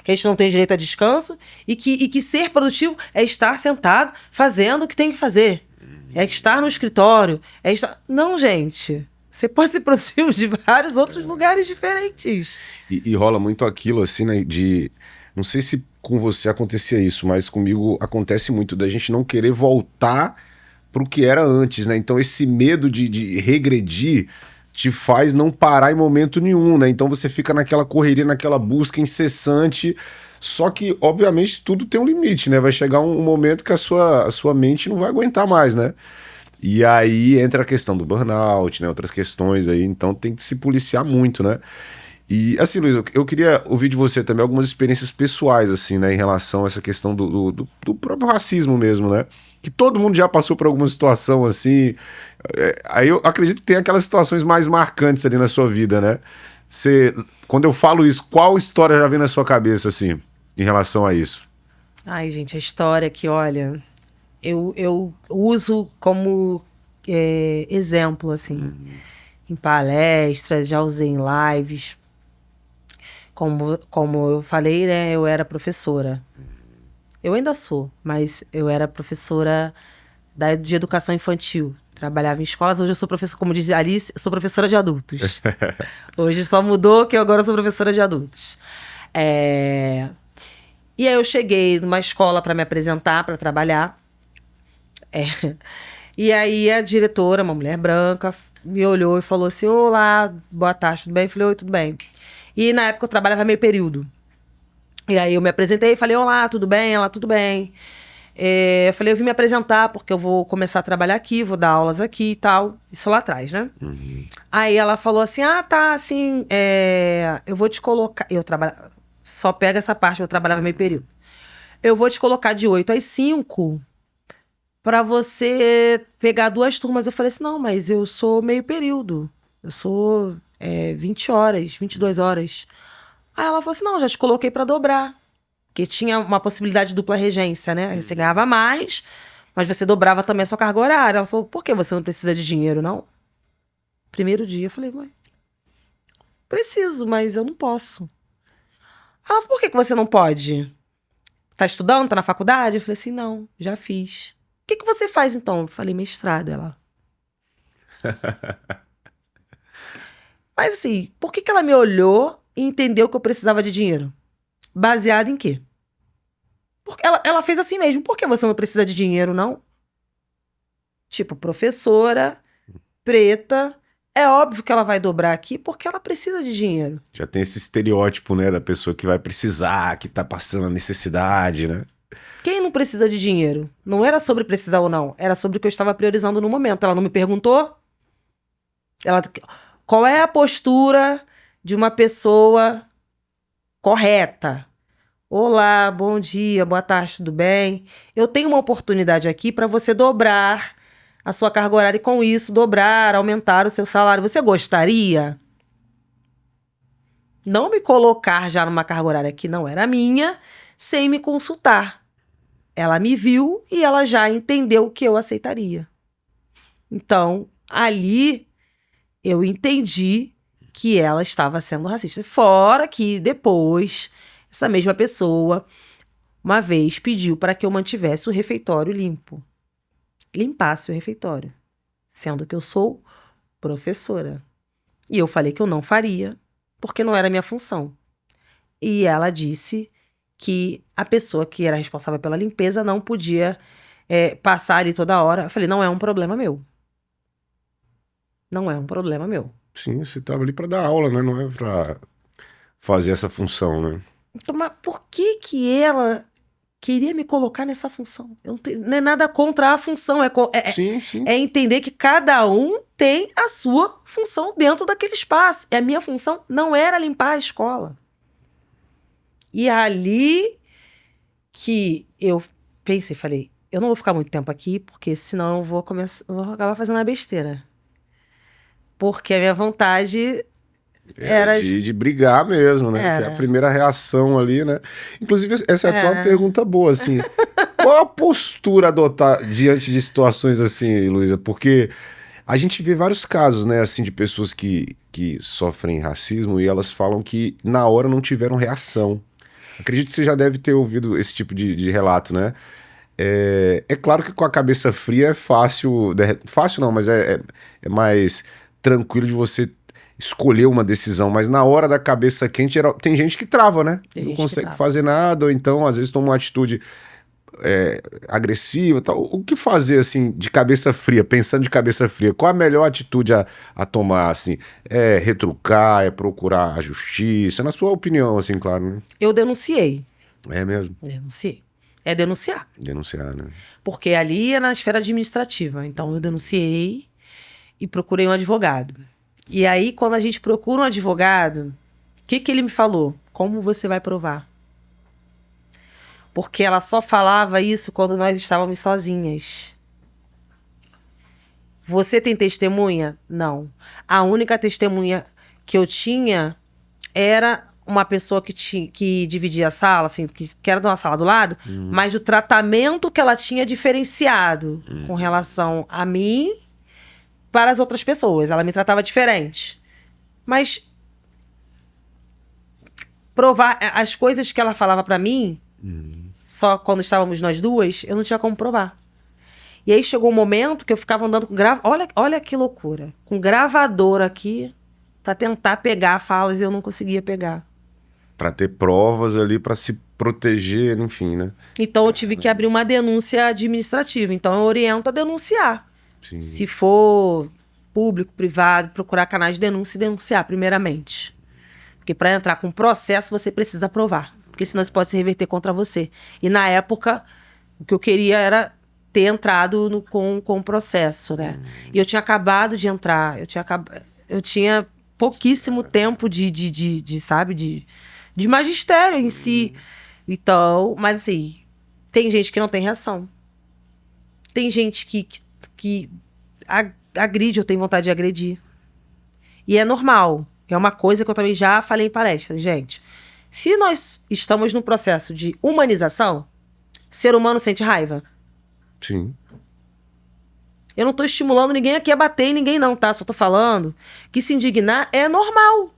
que a gente não tem direito a descanso e que ser produtivo é estar sentado fazendo o que tem que fazer. É estar no escritório, Não, gente. Você pode ser produtivo de vários outros lugares diferentes. E rola muito aquilo, assim, né, de... Não sei se com você acontecia isso, mas comigo acontece muito da gente não querer voltar pro que era antes, né? Então esse medo de regredir te faz não parar em momento nenhum, né? Então você fica naquela correria, naquela busca incessante, só que, obviamente, tudo tem um limite, né? Vai chegar um momento que a sua mente não vai aguentar mais, né? E aí entra a questão do burnout, né? Outras questões aí, então tem que se policiar muito, né? E, assim, Luiz, eu queria ouvir de você também algumas experiências pessoais, assim, né? Em relação a essa questão do próprio racismo mesmo, né? Que todo mundo já passou por alguma situação, assim... Aí eu acredito que tem aquelas situações mais marcantes ali na sua vida, né? Quando eu falo isso, qual história já vem na sua cabeça, assim, em relação a isso? Ai, gente, a história que, olha... Eu uso como exemplo, assim, em palestras, já usei em lives. Como eu falei, né, eu era professora. Eu ainda sou, mas eu era professora de educação infantil. Trabalhava em escolas, hoje eu sou professora, como diz a Alice, sou professora de adultos. Hoje só mudou que eu agora sou professora de adultos. E aí eu cheguei numa escola para me apresentar, para trabalhar. E aí a diretora, uma mulher branca, me olhou e falou assim, olá, boa tarde, tudo bem? Eu falei, oi, tudo bem. E na época eu trabalhava meio período. E aí eu me apresentei e falei, olá, tudo bem? Ela, tudo bem. Eu falei, eu vim me apresentar porque eu vou começar a trabalhar aqui, vou dar aulas aqui e tal. Isso lá atrás, né? Aí ela falou assim, tá, assim, eu vou te colocar... Só pega essa parte, eu trabalhava meio período. Eu vou te colocar de 8 às 5 para você pegar 2 turmas. Eu falei assim, não, mas eu sou meio período. Eu sou 20 horas, 22 horas. Aí ela falou assim, não, já te coloquei para dobrar. Porque tinha uma possibilidade de dupla regência, né? Você ganhava mais, mas você dobrava também a sua carga horária. Ela falou, por que você não precisa de dinheiro, não? Primeiro dia, eu falei, mãe, preciso, mas eu não posso. Ela, por que você não pode? Tá estudando? Tá na faculdade? Eu falei assim, não, já fiz. O que você faz então? Eu falei, mestrado. Ela. Mas assim, por que ela me olhou e entendeu que eu precisava de dinheiro? Baseado em quê? Porque ela fez assim mesmo. Por que você não precisa de dinheiro, não? Tipo, professora, preta. É óbvio que ela vai dobrar aqui porque ela precisa de dinheiro. Já tem esse estereótipo, né, da pessoa que vai precisar, que tá passando a necessidade, né? Quem não precisa de dinheiro? Não era sobre precisar ou não. Era sobre o que eu estava priorizando no momento. Ela não me perguntou? Ela, qual é a postura de uma pessoa correta? Olá, bom dia, boa tarde, tudo bem? Eu tenho uma oportunidade aqui para você dobrar a sua carga horária e com isso dobrar, aumentar o seu salário. Você gostaria? Não me colocar já numa carga horária que não era minha, sem me consultar. Ela me viu e ela já entendeu que eu aceitaria. Então, ali eu entendi que ela estava sendo racista. Fora que depois, essa mesma pessoa, uma vez, pediu para que eu mantivesse o refeitório limpo. Limpasse o refeitório. Sendo que eu sou professora. E eu falei que eu não faria, porque não era minha função. E ela disse que a pessoa que era responsável pela limpeza não podia passar ali toda hora. Eu falei, não é um problema meu. Não é um problema meu. Sim, você tava ali pra dar aula, né? Não é pra fazer essa função, né? Então, mas por que ela queria me colocar nessa função? Eu não é nada contra a função, Sim, sim. é entender que cada um tem a sua função dentro daquele espaço. E a minha função não era limpar a escola. E ali que eu pensei, falei, eu não vou ficar muito tempo aqui, porque senão eu vou acabar fazendo uma besteira. Porque a minha vontade era... De brigar mesmo, né? Que é a primeira reação ali, né? Inclusive, essa é até uma pergunta boa, assim. Qual a postura adotar diante de situações assim, Luísa? Porque a gente vê vários casos, né, assim, de pessoas que sofrem racismo e elas falam que na hora não tiveram reação. Acredito que você já deve ter ouvido esse tipo de relato, né? É claro que com a cabeça fria é fácil, fácil não, mas é mais tranquilo de você escolher uma decisão, mas na hora da cabeça quente tem gente que trava, né? Não consegue fazer nada, ou então às vezes toma uma atitude agressiva, tal. O que fazer assim de cabeça fria, pensando de cabeça fria? Qual a melhor atitude a tomar, assim? É retrucar, é procurar a justiça? Na sua opinião, assim, claro, né? Eu denunciei. É mesmo? Denunciei. É denunciar. Denunciar, né? Porque ali é na esfera administrativa. Então, eu denunciei e procurei um advogado. E aí, quando a gente procura um advogado, o que ele me falou? Como você vai provar? Porque ela só falava isso quando nós estávamos sozinhas. Você tem testemunha? Não. A única testemunha que eu tinha era uma pessoa que dividia a sala, assim, que era de uma sala do lado, mas o tratamento que ela tinha diferenciado com relação a mim para as outras pessoas. Ela me tratava diferente. Mas provar as coisas que ela falava para mim, só quando estávamos nós duas, eu não tinha como provar. E aí chegou um momento que eu ficava andando com olha que loucura. Com gravador aqui para tentar pegar falas e eu não conseguia pegar. Para ter provas ali, para se proteger, enfim, né? Então eu tive que abrir uma denúncia administrativa. Então eu oriento a denunciar. Sim. Se for público, privado, procurar canais de denúncia e denunciar primeiramente. Porque para entrar com processo você precisa provar. Porque senão isso pode se reverter contra você. E na época, o que eu queria era ter entrado com o processo, né? E eu tinha acabado de entrar. Eu tinha pouquíssimo tempo de magistério em si. Então, mas assim, tem gente que não tem reação. Tem gente que agride, eu tenho vontade de agredir. E é normal. É uma coisa que eu também já falei em palestra. Gente, se nós estamos num processo de humanização, ser humano sente raiva? Sim. Eu não tô estimulando ninguém aqui a bater em ninguém não, tá? Só tô falando que se indignar é normal.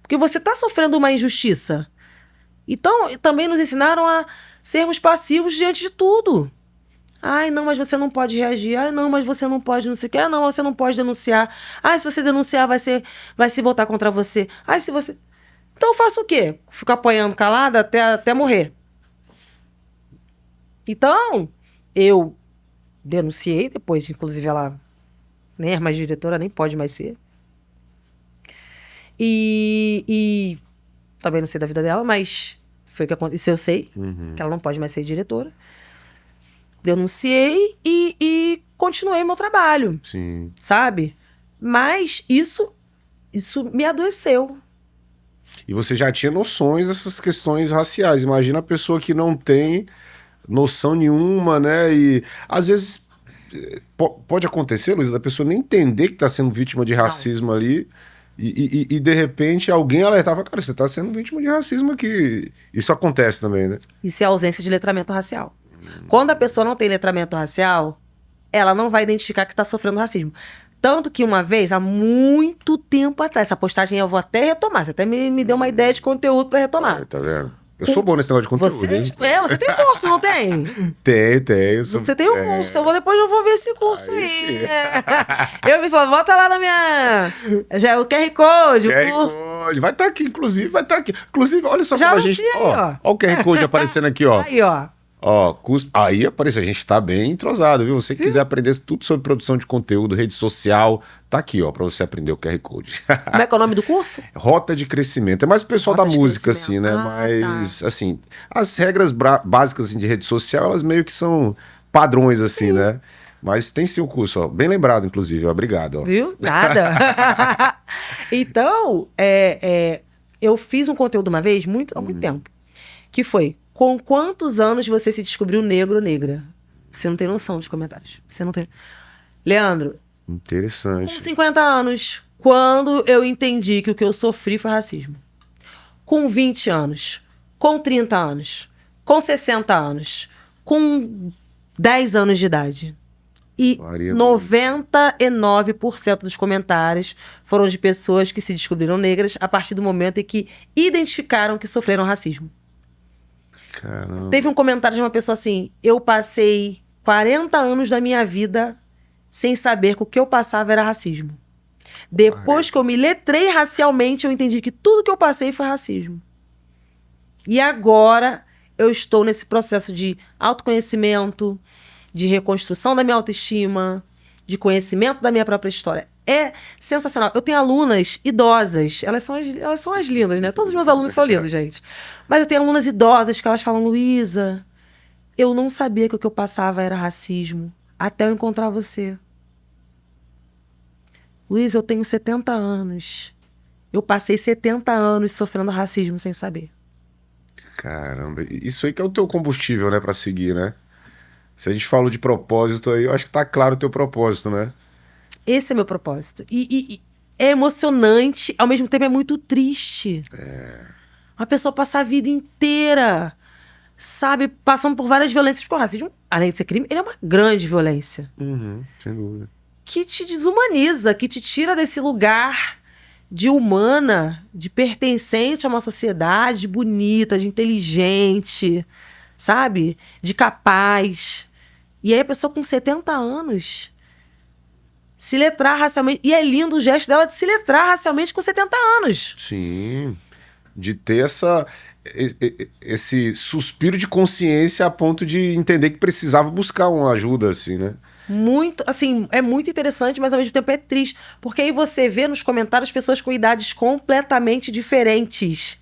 Porque você tá sofrendo uma injustiça. Então, também nos ensinaram a sermos passivos diante de tudo. Ai, não, mas você não pode reagir. Ai, não, mas você não pode não sei o que. Ah, não, você não pode denunciar. Ai, se você denunciar, vai se voltar contra você. Ai, se você... Então eu faço o quê? Ficar apanhando calada até morrer. Então, eu denunciei depois, inclusive ela nem é mais diretora, nem pode mais ser. E também não sei da vida dela, mas foi o que aconteceu. Isso eu sei, que ela não pode mais ser diretora. Denunciei e continuei meu trabalho. Sim. Sabe? Mas isso me adoeceu. E você já tinha noções dessas questões raciais. Imagina a pessoa que não tem noção nenhuma, né? E às vezes pode acontecer, Luísa, da pessoa nem entender que está sendo vítima de racismo ali e de repente alguém alertava, cara, você está sendo vítima de racismo aqui. Isso acontece também, né? Isso é ausência de letramento racial. Quando a pessoa não tem letramento racial, ela não vai identificar que está sofrendo racismo. Tanto que uma vez, há muito tempo atrás, essa postagem eu vou até retomar. Você até me deu uma ideia de conteúdo para retomar. Tá vendo? Eu sou bom nesse negócio de conteúdo, hein? Você tem curso, não tem? Tenho. Você tem um curso. Depois eu vou ver esse curso aí. Eu me falo, bota lá na minha... Já, o QR Code, o curso. Code. Vai estar aqui, inclusive, vai estar aqui. Inclusive, olha só Já como a gente... Ó o QR Code aparecendo aqui, ó. Aí, ó. Ó, aí apareceu, a gente tá bem entrosado, viu? Você quiser aprender tudo sobre produção de conteúdo, rede social, tá aqui, ó, pra você aprender o QR Code. Como é que é o nome do curso? Rota de Crescimento. É mais o pessoal da música, assim, né? Mas, assim, as regras básicas assim, de rede social, elas meio que são padrões, assim, né? Mas tem sim o curso, ó. Bem lembrado, inclusive, ó. Obrigado, ó. Viu? Nada. Então, eu fiz um conteúdo uma vez, há muito tempo, que foi: com quantos anos você se descobriu negro ou negra? Você não tem noção dos comentários. Você não tem. Leandro. Interessante. Com 50 anos, quando eu entendi que o que eu sofri foi racismo. Com 20 anos. Com 30 anos. Com 60 anos. Com 10 anos de idade. E 99% dos comentários foram de pessoas que se descobriram negras a partir do momento em que identificaram que sofreram racismo. Caramba. Teve um comentário de uma pessoa assim: eu passei 40 anos da minha vida sem saber que o que eu passava era racismo. Depois que eu me letrei racialmente, eu entendi que tudo que eu passei foi racismo. E agora eu estou nesse processo de autoconhecimento, de reconstrução da minha autoestima, de conhecimento da minha própria história. É sensacional. Eu tenho alunas idosas, elas são as lindas, né? Todos os meus alunos são lindos, gente. Mas eu tenho alunas idosas que elas falam: Luísa, eu não sabia que o que eu passava era racismo, até eu encontrar você. Luísa, eu tenho 70 anos. Eu passei 70 anos sofrendo racismo sem saber. Caramba, isso aí que é o teu combustível, né, pra seguir, né? Se a gente falou de propósito aí, eu acho que tá claro o teu propósito, né? Esse é meu propósito. E é emocionante, ao mesmo tempo é muito triste. Uma pessoa passar a vida inteira, sabe, passando por várias violências. Porque o racismo, além de ser crime, ele é uma grande violência. Sem dúvida. Que te desumaniza, que te tira desse lugar de humana, de pertencente a uma sociedade bonita, de inteligente, sabe? De capaz. E aí a pessoa com 70 anos se letrar racialmente. E é lindo o gesto dela de se letrar racialmente com 70 anos. Sim. De ter esse suspiro de consciência a ponto de entender que precisava buscar uma ajuda, assim, né? Muito, assim, é muito interessante, mas ao mesmo tempo é triste. Porque aí você vê nos comentários pessoas com idades completamente diferentes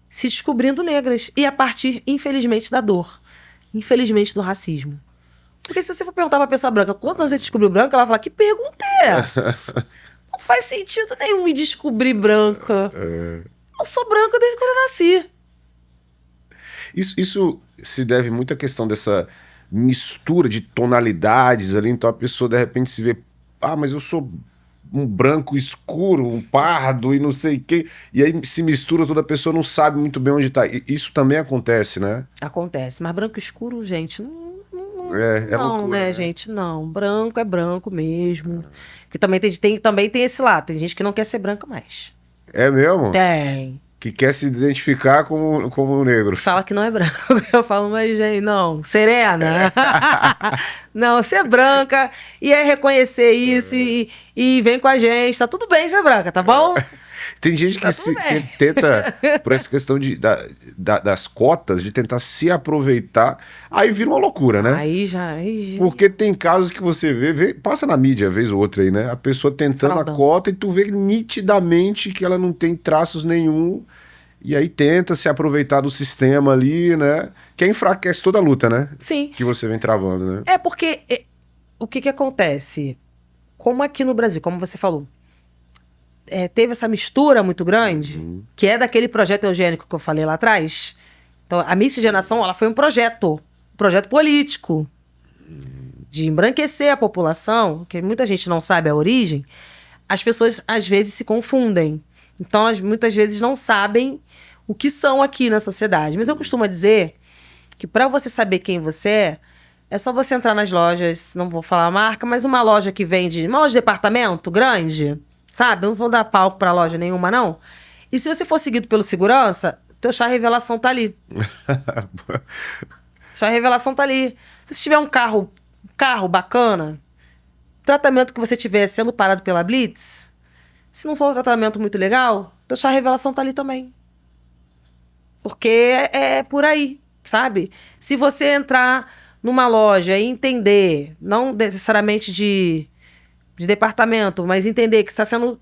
se descobrindo negras. E a partir, infelizmente, da dor. Infelizmente, do racismo. Porque se você for perguntar pra pessoa branca quantos anos você descobriu branca, ela vai falar: que pergunta é essa? Não faz sentido nenhum me descobrir branca. Eu sou branca desde quando eu nasci. Isso se deve muito à questão dessa mistura de tonalidades ali, então a pessoa de repente se vê: ah, mas eu sou um branco escuro, um pardo e não sei o quê, e aí se mistura toda, a pessoa não sabe muito bem onde tá. Isso também acontece, né? Acontece, mas branco escuro, gente, não É não, loucura, né, né? gente? Não. Branco é branco mesmo. Porque também tem esse lado. Tem gente que não quer ser branca mais. É mesmo? Tem. Que quer se identificar como negro. Fala que não é branco. Eu falo, mas, gente, não. Serena. Não, ser branca e é reconhecer isso e vem com a gente. Tá tudo bem ser branca, tá bom? Tem gente que Tá tudo bem. tenta, por essa questão das cotas, de tentar se aproveitar, aí vira uma loucura, né? Aí já. Porque tem casos que você passa na mídia, vez ou outra aí, né? A pessoa tentando Fraldão. a cota e tu vê nitidamente que ela não tem traços nenhum, e aí tenta se aproveitar do sistema ali, né? Que enfraquece toda a luta, né? Sim. Que você vem travando, né? É porque o que acontece? Como aqui no Brasil, como você falou, teve essa mistura muito grande, que é daquele projeto eugênico que eu falei lá atrás. Então, a miscigenação, ela foi um projeto político, de embranquecer a população, que muita gente não sabe a origem. As pessoas, às vezes, se confundem. Então, elas muitas vezes não sabem o que são aqui na sociedade. Mas eu costumo dizer que para você saber quem você é só você entrar nas lojas, não vou falar a marca, mas uma loja que vende, uma loja de departamento grande, sabe? Eu não vou dar palco pra loja nenhuma, não. E se você for seguido pelo segurança, teu chá revelação tá ali. Chá revelação tá ali. Se você tiver um carro bacana, tratamento que você tiver sendo parado pela Blitz, se não for um tratamento muito legal, teu chá revelação tá ali também. Porque é por aí, sabe? Se você entrar numa loja e entender, não necessariamente de departamento, mas entender que está sendo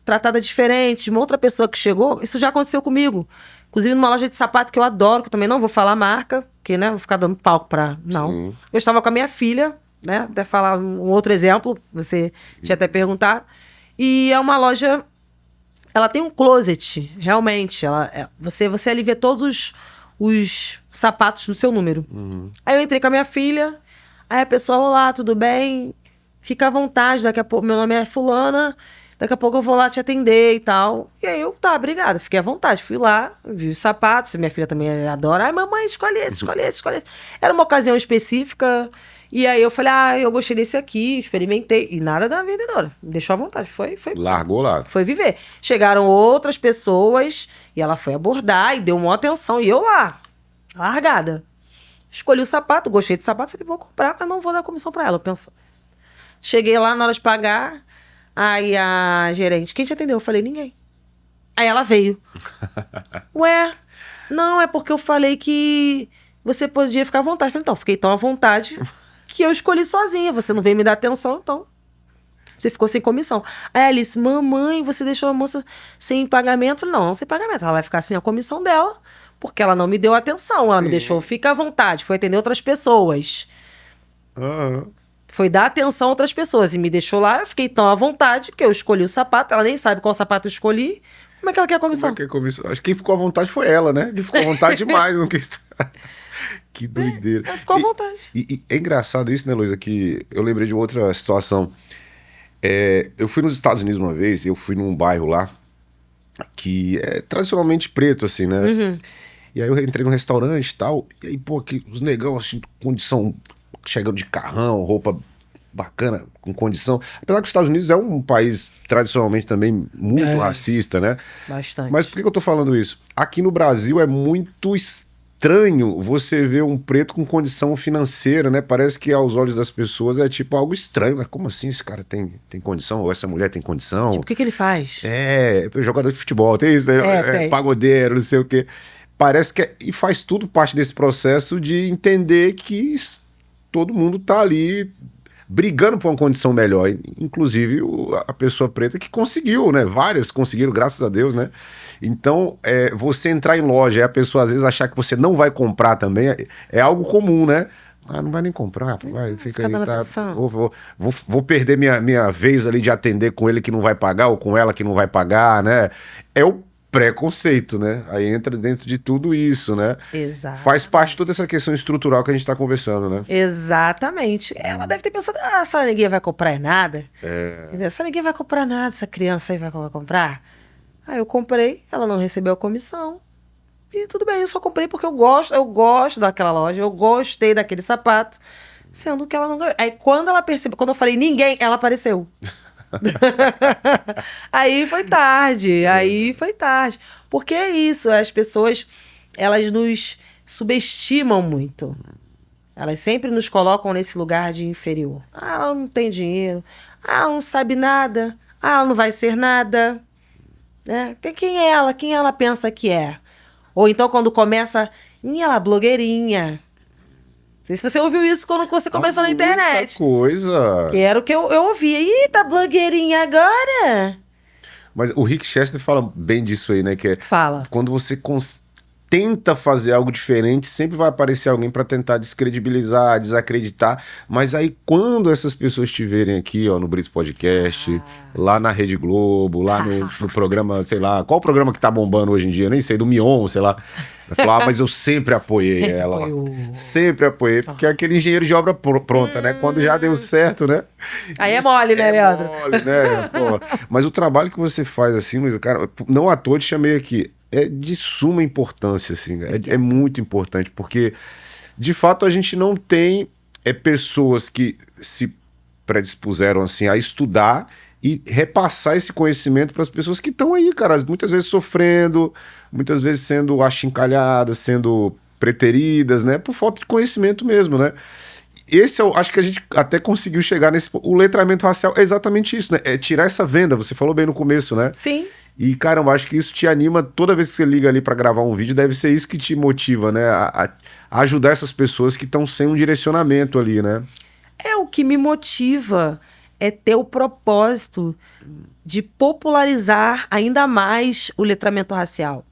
tratada diferente de uma outra pessoa que chegou, isso já aconteceu comigo. Inclusive numa loja de sapato que eu adoro, que eu também não vou falar a marca, porque, né, vou ficar dando palco pra... Não. Sim. Eu estava com a minha filha, né, até falar um outro exemplo, você tinha até perguntado, e é uma loja... Ela tem um closet, realmente. Você ali vê todos os sapatos do seu número. Aí eu entrei com a minha filha, aí a pessoa, olá, tudo bem? Fica à vontade, daqui a pouco, meu nome é fulana, daqui a pouco eu vou lá te atender e tal. E aí eu, tá, obrigada, fiquei à vontade. Fui lá, vi os sapatos, minha filha também adora. Ai, mamãe, escolhe esse. Era uma ocasião específica, e aí eu falei, eu gostei desse aqui, experimentei. E nada da vendedora, me deixou à vontade, foi Largou lá. foi viver. Chegaram outras pessoas e ela foi abordar e deu uma atenção. E eu lá, largada. Escolhi o sapato, gostei do sapato, falei, vou comprar, mas não vou dar comissão pra ela. Eu penso. Cheguei lá na hora de pagar, aí a gerente, quem te atendeu? Eu falei, ninguém. Aí ela veio. Ué, não, é porque eu falei que você podia ficar à vontade. Eu falei, então, fiquei tão à vontade que eu escolhi sozinha. Você não veio me dar atenção, então você ficou sem comissão. Aí a Alice, mamãe, você deixou a moça sem pagamento? Eu falei, não sem pagamento. Ela vai ficar sem a comissão dela, porque ela não me deu atenção. Ela me deixou, fica à vontade. Foi atender outras pessoas. Foi dar atenção a outras pessoas. E me deixou lá, eu fiquei tão à vontade que eu escolhi o sapato. Ela nem sabe qual sapato eu escolhi. Como é que ela quer a comissão? Como é que é comissão? Acho que quem ficou à vontade foi ela, né? Que ficou à vontade demais. Não quis... Que doideira. Ela ficou à vontade. E é engraçado isso, né, Luísa? Que eu lembrei de outra situação. Eu fui nos Estados Unidos uma vez, eu fui num bairro lá que é tradicionalmente preto, assim, né? E aí eu entrei num restaurante e tal, e aí, pô, aqui, os negão, assim, condição, chegando de carrão, roupa bacana, com condição. Apesar que os Estados Unidos é um país tradicionalmente também muito racista, né? Bastante. Mas por que eu tô falando isso? Aqui no Brasil é muito estranho você ver um preto com condição financeira, né? Parece que aos olhos das pessoas é tipo algo estranho, né? Como assim esse cara tem condição? Ou essa mulher tem condição? Tipo, o que ele faz? Jogador de futebol, tem isso, né? Tem. Pagodeiro, não sei o quê. Parece que e faz tudo parte desse processo de entender que todo mundo tá ali brigando por uma condição melhor, inclusive a pessoa preta que conseguiu, né? Várias conseguiram, graças a Deus, né? Então, você entrar em loja e a pessoa às vezes achar que você não vai comprar também é algo comum, né? Não vai nem comprar, vai, fica aí, tá? Vou perder minha vez ali de atender com ele que não vai pagar ou com ela que não vai pagar, né? É o preconceito, né? Aí entra dentro de tudo isso, né? Exato. Faz parte de toda essa questão estrutural que a gente tá conversando, né? Exatamente. Ela deve ter pensado, essa ninguém vai comprar nada. Essa ninguém vai comprar nada, essa criança aí vai comprar. Aí eu comprei, ela não recebeu a comissão. E tudo bem, eu só comprei porque eu gosto daquela loja, eu gostei daquele sapato. sendo que ela não ganhou. Aí quando ela percebeu, quando eu falei ninguém, ela apareceu. Aí foi tarde. Porque é isso, as pessoas, elas nos subestimam muito. Elas sempre nos colocam nesse lugar de inferior. Ah, ela não tem dinheiro. Ah, ela não sabe nada. Ah, ela não vai ser nada. Né? Quem é ela? Quem ela pensa que é? Ou então quando começa, ela é blogueirinha. Não sei se você ouviu isso quando você começou na internet. Muita coisa. Que era o que eu ouvia. Ih, tá blogueirinha agora? Mas o Rick Chester fala bem disso aí, né? Que é Fala. quando você tenta fazer algo diferente, sempre vai aparecer alguém para tentar descredibilizar, desacreditar. Mas aí, quando essas pessoas estiverem aqui, ó, no Brito Podcast, lá na Rede Globo, lá no programa, sei lá, qual o programa que tá bombando hoje em dia? Eu nem sei, do Mion, sei lá. Vai falar, mas eu sempre apoiei ela. Sempre apoiei, porque é aquele engenheiro de obra pronta, né? Quando já deu certo, né? Aí é mole, né, Leandro? É mole, né? Pô, mas o trabalho que você faz assim, Luiz, cara, não à toa te chamei aqui. É de suma importância, assim, é muito importante, porque de fato a gente não tem pessoas que se predispuseram assim a estudar e repassar esse conhecimento para as pessoas que estão aí, cara, muitas vezes sofrendo, muitas vezes sendo achincalhadas, sendo preteridas, né, por falta de conhecimento mesmo, né? Esse acho que a gente até conseguiu chegar nesse. O letramento racial é exatamente isso, né? É tirar essa venda, você falou bem no começo, né? Sim. E, caramba, acho que isso te anima toda vez que você liga ali pra gravar um vídeo, deve ser isso que te motiva, né? A ajudar essas pessoas que estão sem um direcionamento ali, né? O que me motiva é ter o propósito de popularizar ainda mais o letramento racial.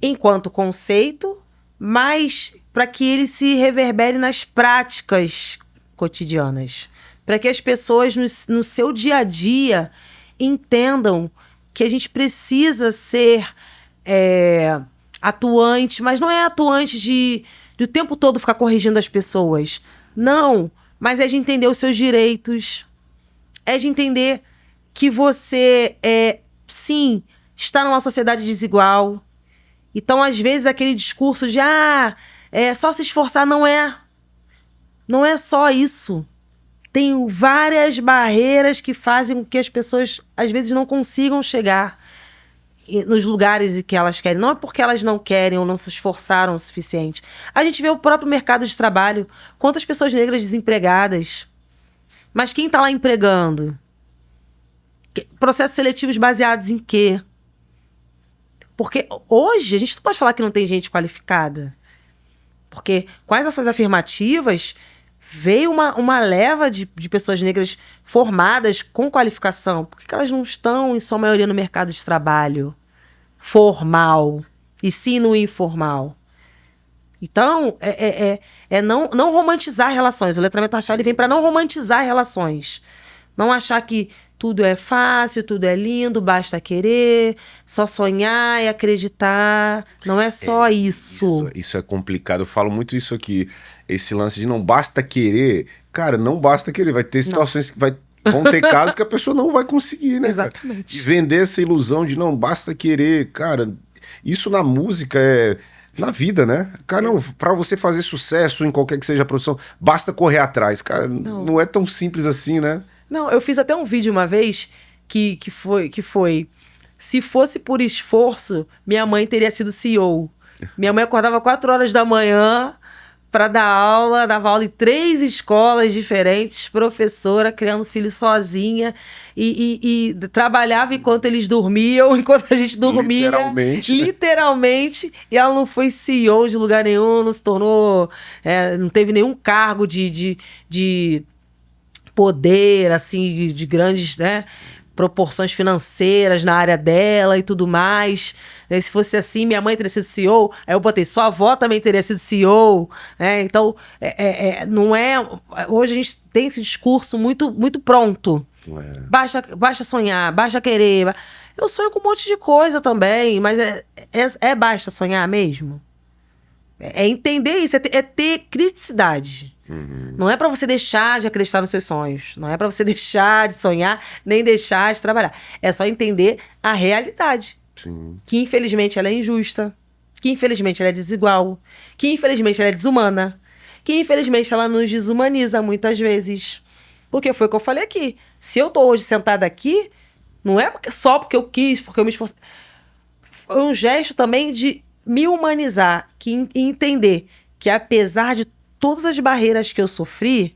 Enquanto conceito, mas para que ele se reverbere nas práticas cotidianas. Para que as pessoas, no seu dia a dia, entendam que a gente precisa ser atuante, mas não é atuante de o tempo todo ficar corrigindo as pessoas. Não, mas é de entender os seus direitos. É de entender que você, sim, está numa sociedade desigual. Então, às vezes, aquele discurso de só se esforçar, não é. Não é só isso. Tem várias barreiras que fazem com que as pessoas, às vezes, não consigam chegar nos lugares em que elas querem. Não é porque elas não querem ou não se esforçaram o suficiente. A gente vê o próprio mercado de trabalho. Quantas pessoas negras desempregadas. Mas quem está lá empregando? Processos seletivos baseados em quê? Porque hoje a gente não pode falar que não tem gente qualificada. Porque com as ações afirmativas veio uma leva de pessoas negras formadas com qualificação. Por que elas não estão, em sua maioria, no mercado de trabalho formal, e sim no informal? Então, não romantizar relações. O letramento racial ele vem para não romantizar relações. Não achar que tudo é fácil, tudo é lindo, basta querer, só sonhar e acreditar. Não é só isso. Isso é complicado. Eu falo muito isso aqui. Esse lance de não basta querer. Cara, não basta querer. Vai ter situações que vão ter casos que a pessoa não vai conseguir, né? Exatamente. E vender essa ilusão de não basta querer. Cara, isso na música na vida, né? Cara, não, pra você fazer sucesso em qualquer que seja a profissão, basta correr atrás. Cara, não é tão simples assim, né? Não, eu fiz até um vídeo uma vez que foi... Se fosse por esforço, minha mãe teria sido CEO. Minha mãe acordava 4 horas da manhã para dar aula, dava aula em 3 escolas diferentes, professora, criando filho sozinha, e trabalhava enquanto eles dormiam, enquanto a gente dormia. Literalmente. E ela não foi CEO de lugar nenhum, não se tornou... não teve nenhum cargo de poder, assim, de grandes, né, proporções financeiras na área dela e tudo mais. Se fosse assim, minha mãe teria sido CEO, aí eu botei, sua avó também teria sido CEO, né? Então, não é... Hoje a gente tem esse discurso muito, muito pronto. Basta sonhar, basta querer. Eu sonho com um monte de coisa também, mas basta sonhar mesmo? É entender isso, é ter criticidade. Uhum. Não é pra você deixar de acreditar nos seus sonhos. Não é pra você deixar de sonhar, nem deixar de trabalhar. É só entender a realidade. Sim. Que, infelizmente, ela é injusta. Que, infelizmente, ela é desigual. Que, infelizmente, ela é desumana. que infelizmente ela nos desumaniza muitas vezes. Porque foi o que eu falei aqui. Se eu tô hoje sentada aqui, não é só porque eu quis, porque eu me esforcei. Foi um gesto também de me humanizar e entender que apesar de todas as barreiras que eu sofri,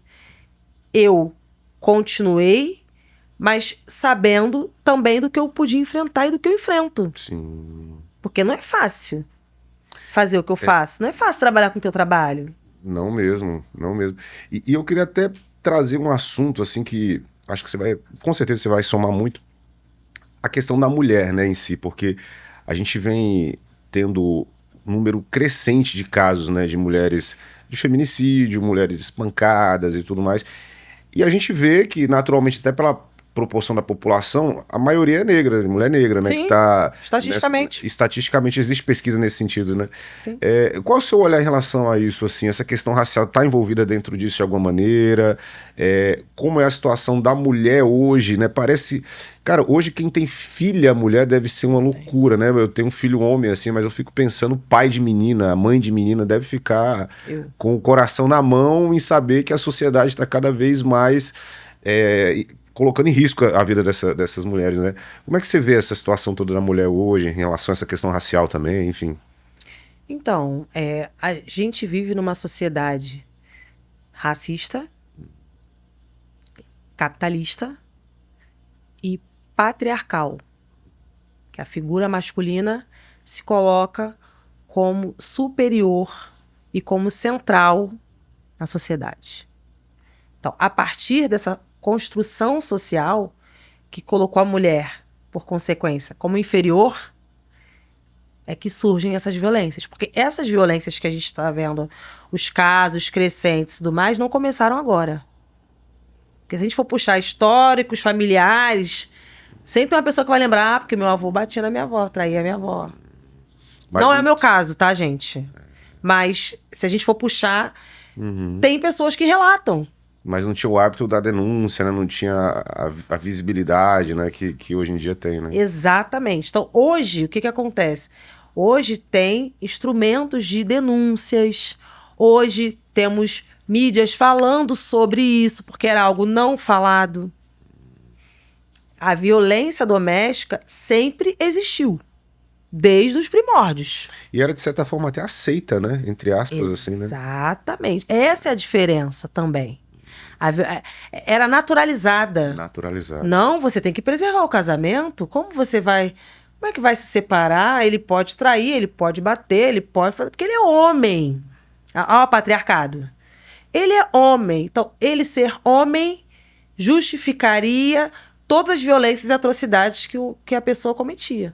eu continuei, mas sabendo também do que eu podia enfrentar e do que eu enfrento. Sim. Porque não é fácil fazer o que eu faço. Não é fácil trabalhar com o que eu trabalho. Não mesmo, não mesmo. E eu queria até trazer um assunto, assim, que acho que você vai, com certeza você vai somar muito, a questão da mulher, né, em si, porque a gente vem tendo um número crescente de casos, né, de mulheres de feminicídio, mulheres espancadas e tudo mais. E a gente vê que, naturalmente, até pela proporção da população, a maioria é negra, mulher negra, né? Sim, que tá estatisticamente. Estatisticamente existe pesquisa nesse sentido, né? Sim. Qual é o seu olhar em relação a isso, assim? Essa questão racial está envolvida dentro disso de alguma maneira? Como é a situação da mulher hoje, né? Parece... Cara, hoje quem tem filha mulher deve ser uma loucura, né? Eu tenho um filho homem, assim, mas eu fico pensando, pai de menina, mãe de menina, deve ficar com o coração na mão em saber que a sociedade está cada vez mais colocando em risco a vida dessas mulheres, né? Como é que você vê essa situação toda da mulher hoje, em relação a essa questão racial também, enfim? Então, a gente vive numa sociedade racista, capitalista e patriarcal, que a figura masculina se coloca como superior e como central na sociedade. Então, a partir dessa construção social que colocou a mulher, por consequência, como inferior, é que surgem essas violências. Porque essas violências que a gente está vendo, os casos crescentes e tudo mais, não começaram agora. Porque se a gente for puxar históricos, familiares, sempre tem uma pessoa que vai lembrar, porque meu avô batia na minha avó, traía a minha avó. Mas não é o meu caso, tá, gente? Mas se a gente for puxar, tem pessoas que relatam. Mas não tinha o hábito da denúncia, né? Não tinha a visibilidade, né? Que hoje em dia tem, né? Exatamente. Então, hoje, o que acontece? Hoje tem instrumentos de denúncias. Hoje temos mídias falando sobre isso, porque era algo não falado. A violência doméstica sempre existiu, desde os primórdios. E era, de certa forma, até aceita, né? Entre aspas, assim, né? Exatamente. Essa é a diferença também. Era naturalizada. Naturalizada. Não, você tem que preservar o casamento. Como é que vai se separar? Ele pode trair, ele pode bater, ele pode fazer... Porque ele é homem. Olha o patriarcado. Ele é homem. Então, ele ser homem justificaria todas as violências e atrocidades que a pessoa cometia.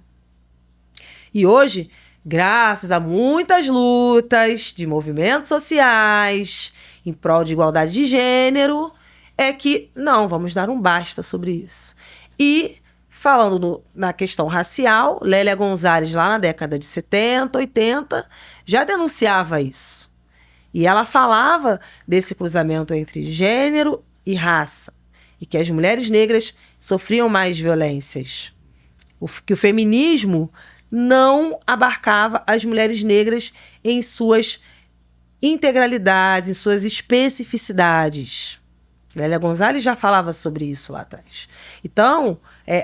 E hoje, graças a muitas lutas de movimentos sociais em prol de igualdade de gênero, é que não, vamos dar um basta sobre isso. E, falando na questão racial, Lélia Gonzalez, lá na década de 70, 80, já denunciava isso. E ela falava desse cruzamento entre gênero e raça, e que as mulheres negras sofriam mais violências. Que o feminismo não abarcava as mulheres negras em suas integralidades, em suas especificidades. Lélia Gonzalez já falava sobre isso lá atrás. Então,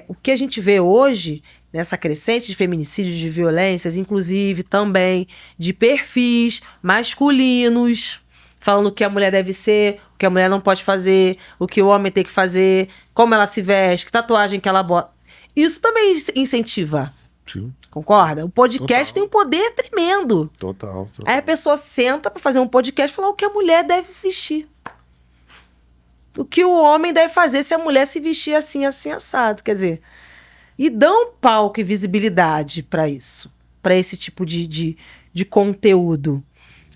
o que a gente vê hoje, nessa crescente de feminicídios, de violências, inclusive também de perfis masculinos, falando o que a mulher deve ser, o que a mulher não pode fazer, o que o homem tem que fazer, como ela se veste, que tatuagem que ela bota. Isso também incentiva. Sim. Concorda? O podcast tem um poder tremendo. Total. Aí a pessoa senta para fazer um podcast e falar o que a mulher deve vestir. O que o homem deve fazer se a mulher se vestir assim, assim, assado. Quer dizer, e dão palco e visibilidade para isso, para esse tipo de conteúdo.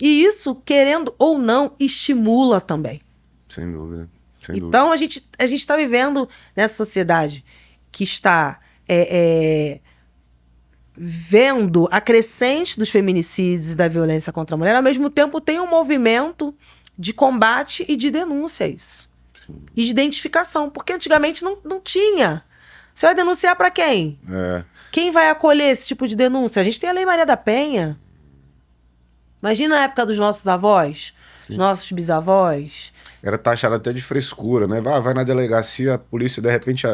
E isso, querendo ou não, estimula também. Sem dúvida. Então, a gente está vivendo nessa sociedade que está vendo a crescente dos feminicídios e da violência contra a mulher, ao mesmo tempo tem um movimento de combate e de denúncia a isso. Sim. E de identificação, porque antigamente não tinha. Você vai denunciar para quem? Quem vai acolher esse tipo de denúncia? A gente tem a Lei Maria da Penha. Imagina a época dos nossos avós. os nossos bisavós. Era taxado até de frescura, né? Vai na delegacia, a polícia de repente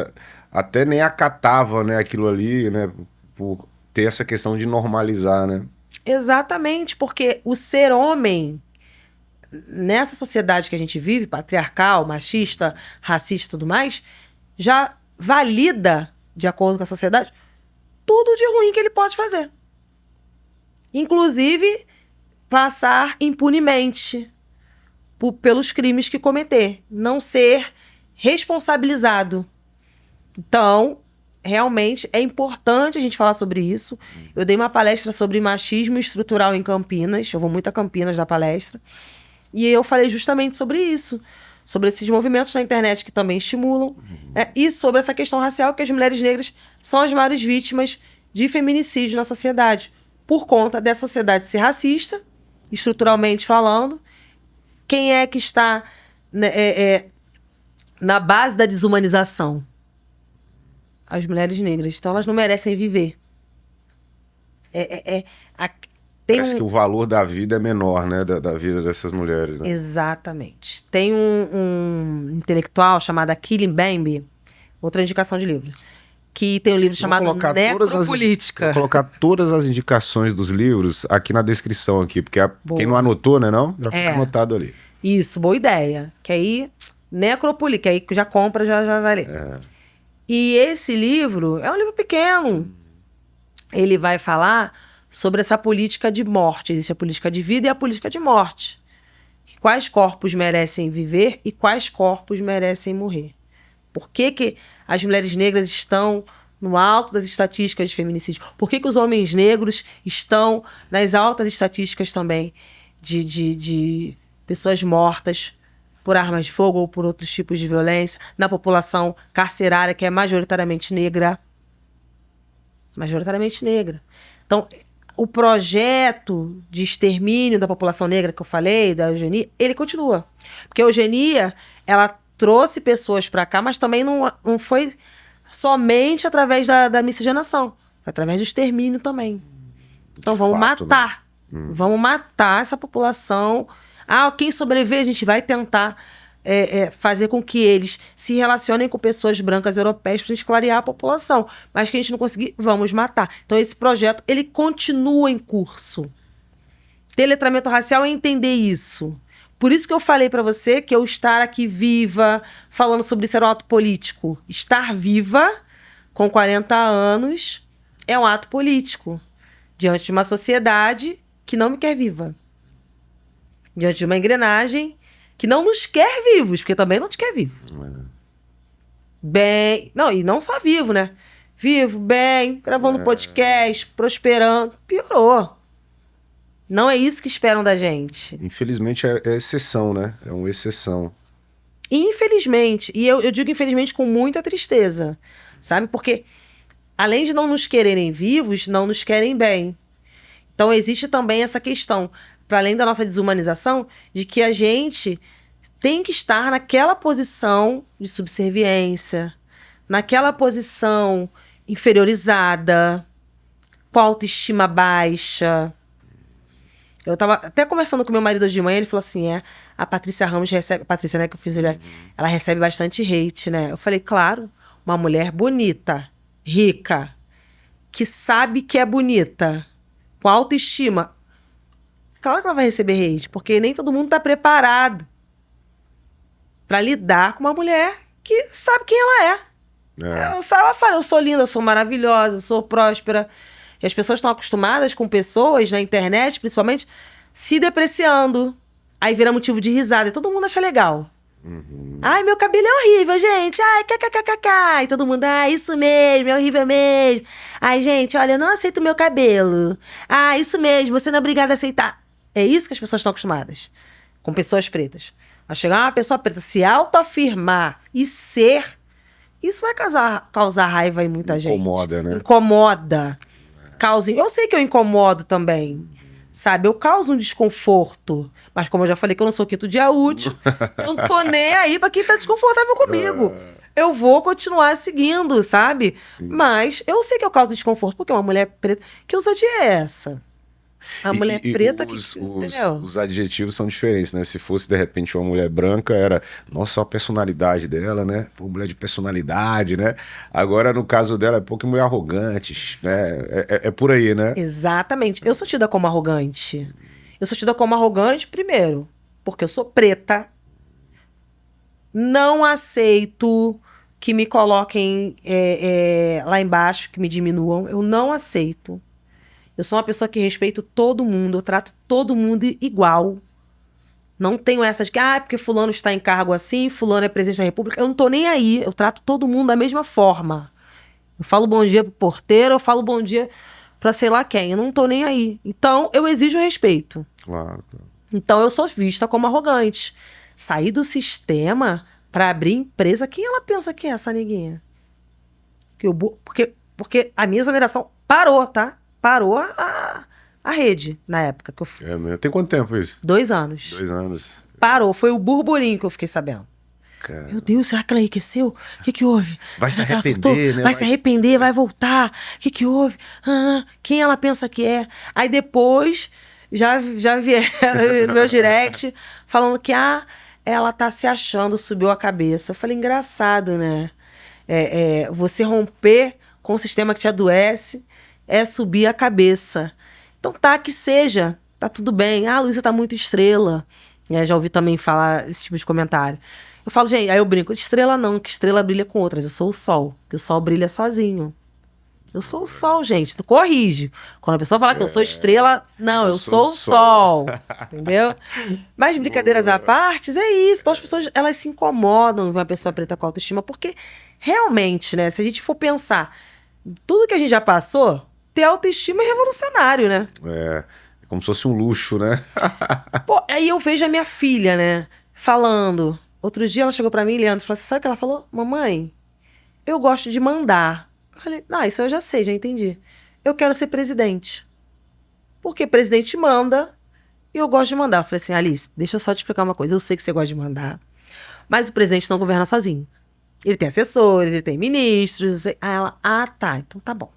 até nem acatava, né, aquilo ali, né? Por ter essa questão de normalizar, né? Exatamente, porque o ser homem, nessa sociedade que a gente vive, patriarcal, machista, racista e tudo mais, já valida, de acordo com a sociedade, tudo de ruim que ele pode fazer. Inclusive, passar impunemente pelos crimes que cometer. Não ser responsabilizado. Então, realmente, é importante a gente falar sobre isso. Eu dei uma palestra sobre machismo estrutural em Campinas. Eu vou muito a Campinas da palestra. E eu falei justamente sobre isso. Sobre esses movimentos na internet que também estimulam. E sobre essa questão racial, que as mulheres negras são as maiores vítimas de feminicídio na sociedade. Por conta dessa sociedade ser racista, estruturalmente falando. Quem é que está na base da desumanização? As mulheres negras. Então, elas não merecem viver. Parece que o valor da vida é menor, né? Da vida dessas mulheres, né? Exatamente. Tem um intelectual chamado Achille Mbembe, outra indicação de livro, que tem um livro chamado Necropolítica. Vou colocar todas as indicações dos livros aqui na descrição, aqui, porque quem não anotou, né, não? Já fica anotado ali. Isso, boa ideia. Que aí, Necropolítica, que aí já compra, já vai ler. E esse livro é um livro pequeno. Ele vai falar sobre essa política de morte. Existe a política de vida e a política de morte. Quais corpos merecem viver e quais corpos merecem morrer. Por que as mulheres negras estão no alto das estatísticas de feminicídio? Por que os homens negros estão nas altas estatísticas também de pessoas mortas por armas de fogo ou por outros tipos de violência, na população carcerária, que é majoritariamente negra? Majoritariamente negra. Então, o projeto de extermínio da população negra que eu falei, da eugenia, ele continua. Porque a eugenia, ela trouxe pessoas para cá, mas também não foi somente através da miscigenação. Foi através do extermínio também. Então vamos matar. Né? Vamos matar essa população. Quem sobreviver, a gente vai tentar fazer com que eles se relacionem com pessoas brancas europeias para a gente clarear a população. Mas que a gente não conseguir, vamos matar. Então esse projeto, ele continua em curso. Ter letramento racial é entender isso. Por isso que eu falei para você que eu estar aqui viva, falando sobre isso era um ato político. Estar viva, com 40 anos, é um ato político. Diante de uma sociedade que não me quer viva. Diante de uma engrenagem que não nos quer vivos, porque também não te quer vivo. Bem... Não, e não só vivo, né? Vivo, bem, gravando podcast, prosperando. Piorou. Não é isso que esperam da gente. Infelizmente é exceção, né? É uma exceção. Infelizmente. E eu digo infelizmente com muita tristeza. Sabe? Porque além de não nos quererem vivos, não nos querem bem. Então existe também essa questão, para além da nossa desumanização, de que a gente tem que estar naquela posição de subserviência, naquela posição inferiorizada, com autoestima baixa. Eu tava até conversando com meu marido hoje de manhã, ele falou assim, a Patrícia Ramos recebe... A Patrícia, né, que eu fiz, ela recebe bastante hate, né? Eu falei, claro, uma mulher bonita, rica, que sabe que é bonita, com autoestima, claro que ela vai receber hate, porque nem todo mundo tá preparado para lidar com uma mulher que sabe quem ela é. Ela fala, eu sou linda, eu sou maravilhosa, eu sou próspera. E as pessoas estão acostumadas com pessoas na internet, principalmente, se depreciando. Aí vira motivo de risada e todo mundo acha legal. Ai, meu cabelo é horrível, gente. Ai, kkkk. E todo mundo, isso mesmo, é horrível mesmo. Ai, gente, olha, eu não aceito o meu cabelo. Isso mesmo, você não é obrigada a aceitar. É isso que as pessoas estão acostumadas. Com pessoas pretas. A chegar uma pessoa preta, se autoafirmar e ser, isso vai causar raiva em muita gente. Incomoda, né? Incomoda. Eu sei que eu incomodo também. Sabe, eu causo um desconforto. Mas como eu já falei que eu não sou quinto dia útil, eu não tô nem aí pra quem tá desconfortável comigo. Eu vou continuar seguindo, sabe? Sim. Mas eu sei que eu causo desconforto, porque uma mulher preta, que ousadia é essa? A mulher preta entendeu? Os adjetivos são diferentes, né? Se fosse, de repente, uma mulher branca, era, nossa, a personalidade dela, né? Pô, mulher de personalidade, né? Agora, no caso dela, é pouco mulher arrogante, né? É por aí, né? Exatamente. Eu sou tida como arrogante. Eu sou tida como arrogante, primeiro, porque eu sou preta. Não aceito que me coloquem lá embaixo, que me diminuam. Eu não aceito. Eu sou uma pessoa que respeito todo mundo, eu trato todo mundo igual. Não tenho essa de que, porque fulano está em cargo assim, fulano é presidente da república. Eu não tô nem aí, eu trato todo mundo da mesma forma. Eu falo bom dia pro porteiro, eu falo bom dia pra sei lá quem, eu não tô nem aí. Então, eu exijo respeito. Claro. Então, eu sou vista como arrogante. Sair do sistema pra abrir empresa, quem ela pensa que é essa neguinha? Porque a minha exoneração parou, tá? Parou a rede na época que eu fui. Tem quanto tempo isso? 2 anos. 2 anos. Parou, foi o burburinho que eu fiquei sabendo. Cara. Meu Deus, será que ela enriqueceu? O que houve? Vai se Será que ela arrepender, surtou? né? Vai se arrepender, vai voltar. O que houve? Quem ela pensa que é? Aí depois já vieram no meu direct falando que ela tá se achando, subiu a cabeça. Eu falei, engraçado, né? Você romper com o sistema que te adoece é subir a cabeça. Então que seja, tá tudo bem. A Luísa tá muito estrela. Já ouvi também falar esse tipo de comentário. Eu falo, gente, aí eu brinco, estrela não, que estrela brilha com outras. Eu sou o sol, que o sol brilha sozinho. Eu sou o sol, gente. Tu corrige. Quando a pessoa fala que eu sou estrela, não, eu sou o sol. Entendeu? Mas brincadeiras à parte, é isso. Então as pessoas, elas se incomodam com uma pessoa preta com autoestima, porque realmente, né, se a gente for pensar, tudo que a gente já passou, ter autoestima é revolucionário, né? É como se fosse um luxo, né? Pô, aí eu vejo a minha filha, né, falando. Outro dia ela chegou pra mim, Leandro, e falou assim, sabe o que ela falou? Mamãe, eu gosto de mandar. Eu falei, isso eu já sei, já entendi. Eu quero ser presidente. Porque presidente manda e eu gosto de mandar. Eu falei assim, Alice, deixa eu só te explicar uma coisa. Eu sei que você gosta de mandar, mas o presidente não governa sozinho. Ele tem assessores, ele tem ministros. Aí ela, tá, então tá bom.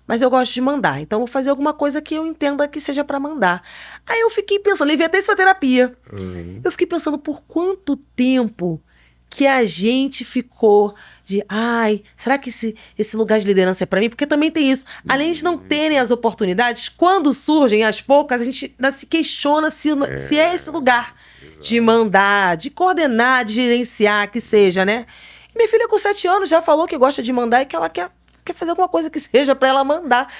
Mas eu gosto de mandar, então eu vou fazer alguma coisa que eu entenda que seja pra mandar. Aí eu fiquei pensando, levei até isso pra terapia. Eu fiquei pensando por quanto tempo que a gente ficou de, será que esse lugar de liderança é pra mim? Porque também tem isso. Além de não terem as oportunidades, quando surgem as poucas, a gente ainda se questiona se é esse lugar de mandar, de coordenar, de gerenciar, que seja, né? E minha filha com 7 anos já falou que gosta de mandar e que ela quer fazer alguma coisa que seja pra ela mandar.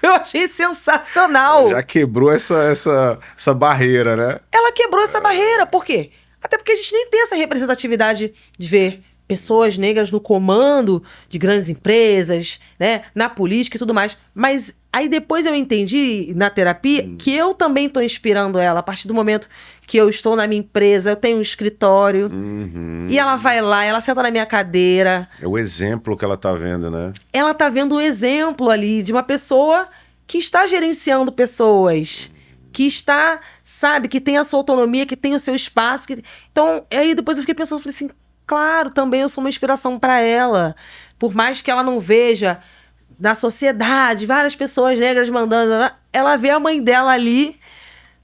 Eu achei sensacional. Já quebrou essa barreira, né? Ela quebrou essa barreira. Por quê? Até porque a gente nem tem essa representatividade de ver pessoas negras no comando de grandes empresas, né, na política e tudo mais. Mas aí depois eu entendi na terapia que eu também estou inspirando ela. A partir do momento que eu estou na minha empresa, eu tenho um escritório, e ela vai lá, ela senta na minha cadeira. É o exemplo que ela tá vendo, né? Ela tá vendo um exemplo ali de uma pessoa que está gerenciando pessoas, que está, sabe, que tem a sua autonomia, que tem o seu espaço. Então, aí depois eu fiquei pensando, falei assim, claro, também eu sou uma inspiração para ela. Por mais que ela não veja na sociedade várias pessoas negras mandando, ela vê a mãe dela ali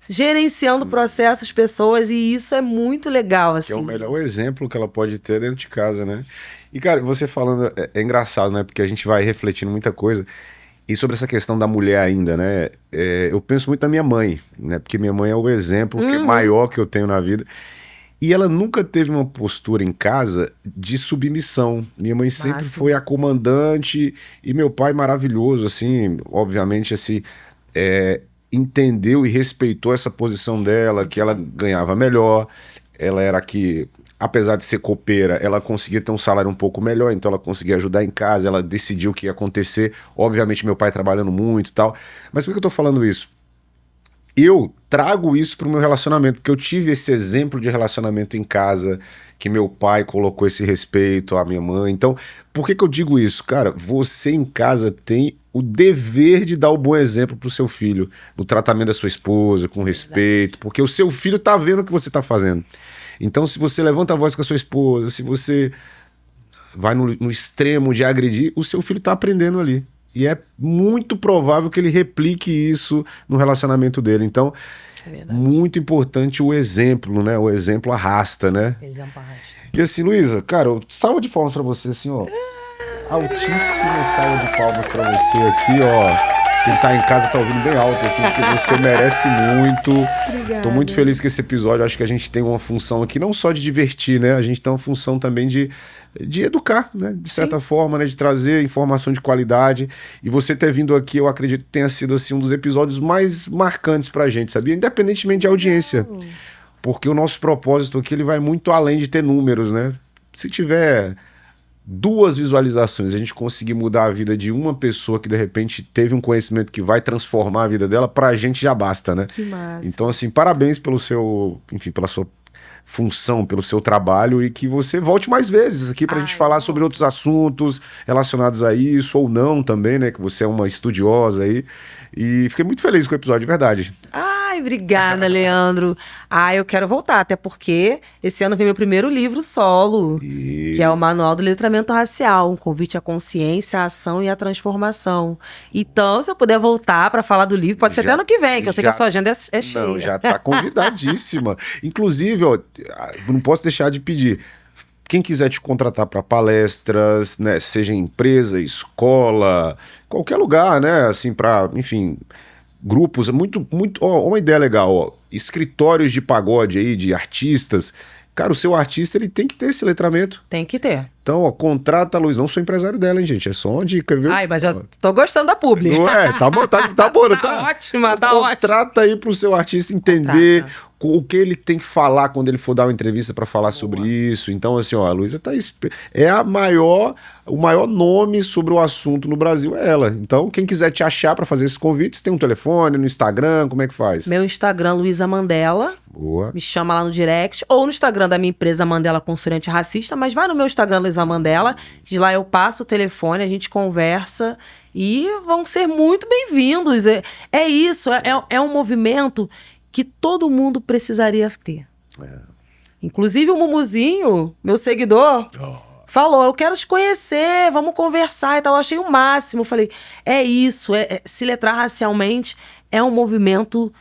gerenciando processos, pessoas, e isso é muito legal, assim. Que é o melhor exemplo que ela pode ter dentro de casa, né? E, cara, você falando, é engraçado, né? Porque a gente vai refletindo muita coisa. E sobre essa questão da mulher ainda, né? Eu penso muito na minha mãe, né? Porque minha mãe é o exemplo que é maior que eu tenho na vida. E ela nunca teve uma postura em casa de submissão. Minha mãe sempre foi a comandante, e meu pai maravilhoso, assim, obviamente, assim, entendeu e respeitou essa posição dela, que ela ganhava melhor, ela era que, apesar de ser copeira, ela conseguia ter um salário um pouco melhor, então ela conseguia ajudar em casa, ela decidiu o que ia acontecer, obviamente meu pai trabalhando muito e tal. Mas por que eu tô falando isso? Eu trago isso pro meu relacionamento, porque eu tive esse exemplo de relacionamento em casa, que meu pai colocou esse respeito à minha mãe. Então, por que eu digo isso? Cara, você em casa tem o dever de dar o bom exemplo pro seu filho, no tratamento da sua esposa, com respeito, porque o seu filho tá vendo o que você tá fazendo. Então, se você levanta a voz com a sua esposa, se você vai no extremo de agredir, o seu filho tá aprendendo ali. E é muito provável que ele replique isso no relacionamento dele. Então, muito importante o exemplo, né? O exemplo arrasta, né? Exemplo arrasta. E assim, Luísa, cara, salva de palmas pra você, assim, ó. Altíssima salva de palmas pra você aqui, ó. Quem tá em casa tá ouvindo bem alto, assim, porque você merece muito. Obrigada. Tô muito feliz com esse episódio. Acho que a gente tem uma função aqui, não só de divertir, né? A gente tem uma função também de educar, né? De certa forma, né? De trazer informação de qualidade. E você ter vindo aqui, eu acredito que tenha sido, assim, um dos episódios mais marcantes pra gente, sabia? Independentemente de audiência. Porque o nosso propósito aqui, ele vai muito além de ter números, né? Se tiver 2 visualizações, a gente conseguir mudar a vida de uma pessoa que de repente teve um conhecimento que vai transformar a vida dela, pra gente já basta, né? Que massa. Então, assim, parabéns pelo seu, enfim, pela sua função, pelo seu trabalho e que você volte mais vezes aqui pra gente falar sobre outros assuntos relacionados a isso ou não também, né? Que você é uma estudiosa aí. E fiquei muito feliz com o episódio, de verdade. Ai, obrigada, Leandro. Eu quero voltar, até porque esse ano vem meu primeiro livro solo, que é o Manual do Letramento Racial, um convite à consciência, à ação e à transformação. Então, se eu puder voltar para falar do livro, pode ser até ano que vem, que eu sei que a sua agenda é cheia. Não, já tá convidadíssima. Inclusive, ó, não posso deixar de pedir. Quem quiser te contratar para palestras, né, seja em empresa, escola, qualquer lugar, né, assim, para, enfim, grupos, uma ideia legal, ó, escritórios de pagode aí, de artistas. Cara, o seu artista, ele tem que ter esse letramento. Tem que ter. Então, ó, contrata a Luísa. Não sou empresário dela, hein, gente? É só uma dica, viu? Mas já tô gostando da publi. Não é? Tá bom, tá bom, não tá? Ótima, tá ótimo. Contrata aí pro seu artista entender o que ele tem que falar quando ele for dar uma entrevista para falar sobre isso. Então, assim, ó, a Luísa é o maior nome sobre o assunto no Brasil é ela. Então, quem quiser te achar para fazer esses convites, tem um telefone, no Instagram, como é que faz? Meu Instagram, Luísa Mandela. Boa. Me chama lá no direct, ou no Instagram da minha empresa Mandela Consulente Racista, mas vai no meu Instagram, Luísa Mandela, de lá eu passo o telefone, a gente conversa e vão ser muito bem-vindos. É isso, é um movimento que todo mundo precisaria ter. Inclusive o Mumuzinho, meu seguidor, falou, eu quero te conhecer, vamos conversar e tal. Eu achei o máximo. Eu falei, é isso, se letrar racialmente é um movimento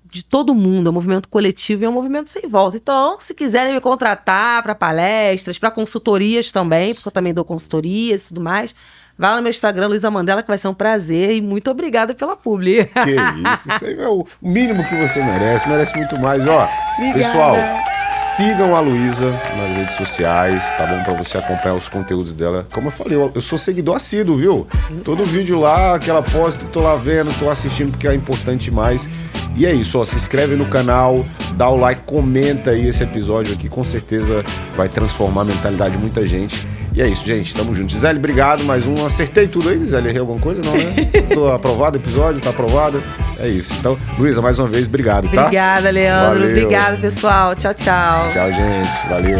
de todo mundo, é um movimento coletivo e é um movimento sem volta. Então, se quiserem me contratar para palestras, para consultorias também, porque eu também dou consultorias e tudo mais, vai lá no meu Instagram, Luísa Mandela, que vai ser um prazer. E muito obrigada pela publi. Que isso aí é o mínimo que você merece muito mais. Ó, Obrigada. Pessoal, sigam a Luísa nas redes sociais, tá bom? Pra você acompanhar os conteúdos dela. Como eu falei, eu sou seguidor assíduo, viu? Todo vídeo lá que ela posta, tô lá vendo, tô assistindo porque é importante demais. E é isso, ó, se inscreve no canal, dá o like, comenta aí esse episódio aqui, com certeza vai transformar a mentalidade de muita gente. E é isso, gente, tamo junto. Gisele, obrigado, mais um. Acertei tudo aí, Gisele? Errei alguma coisa? Não, né? Tô aprovado o episódio, tá aprovado. É isso. Então, Luísa, mais uma vez, obrigado, tá? Obrigada, Leandro. Valeu. Obrigada, pessoal. Tchau, tchau. Tchau, gente. Valeu.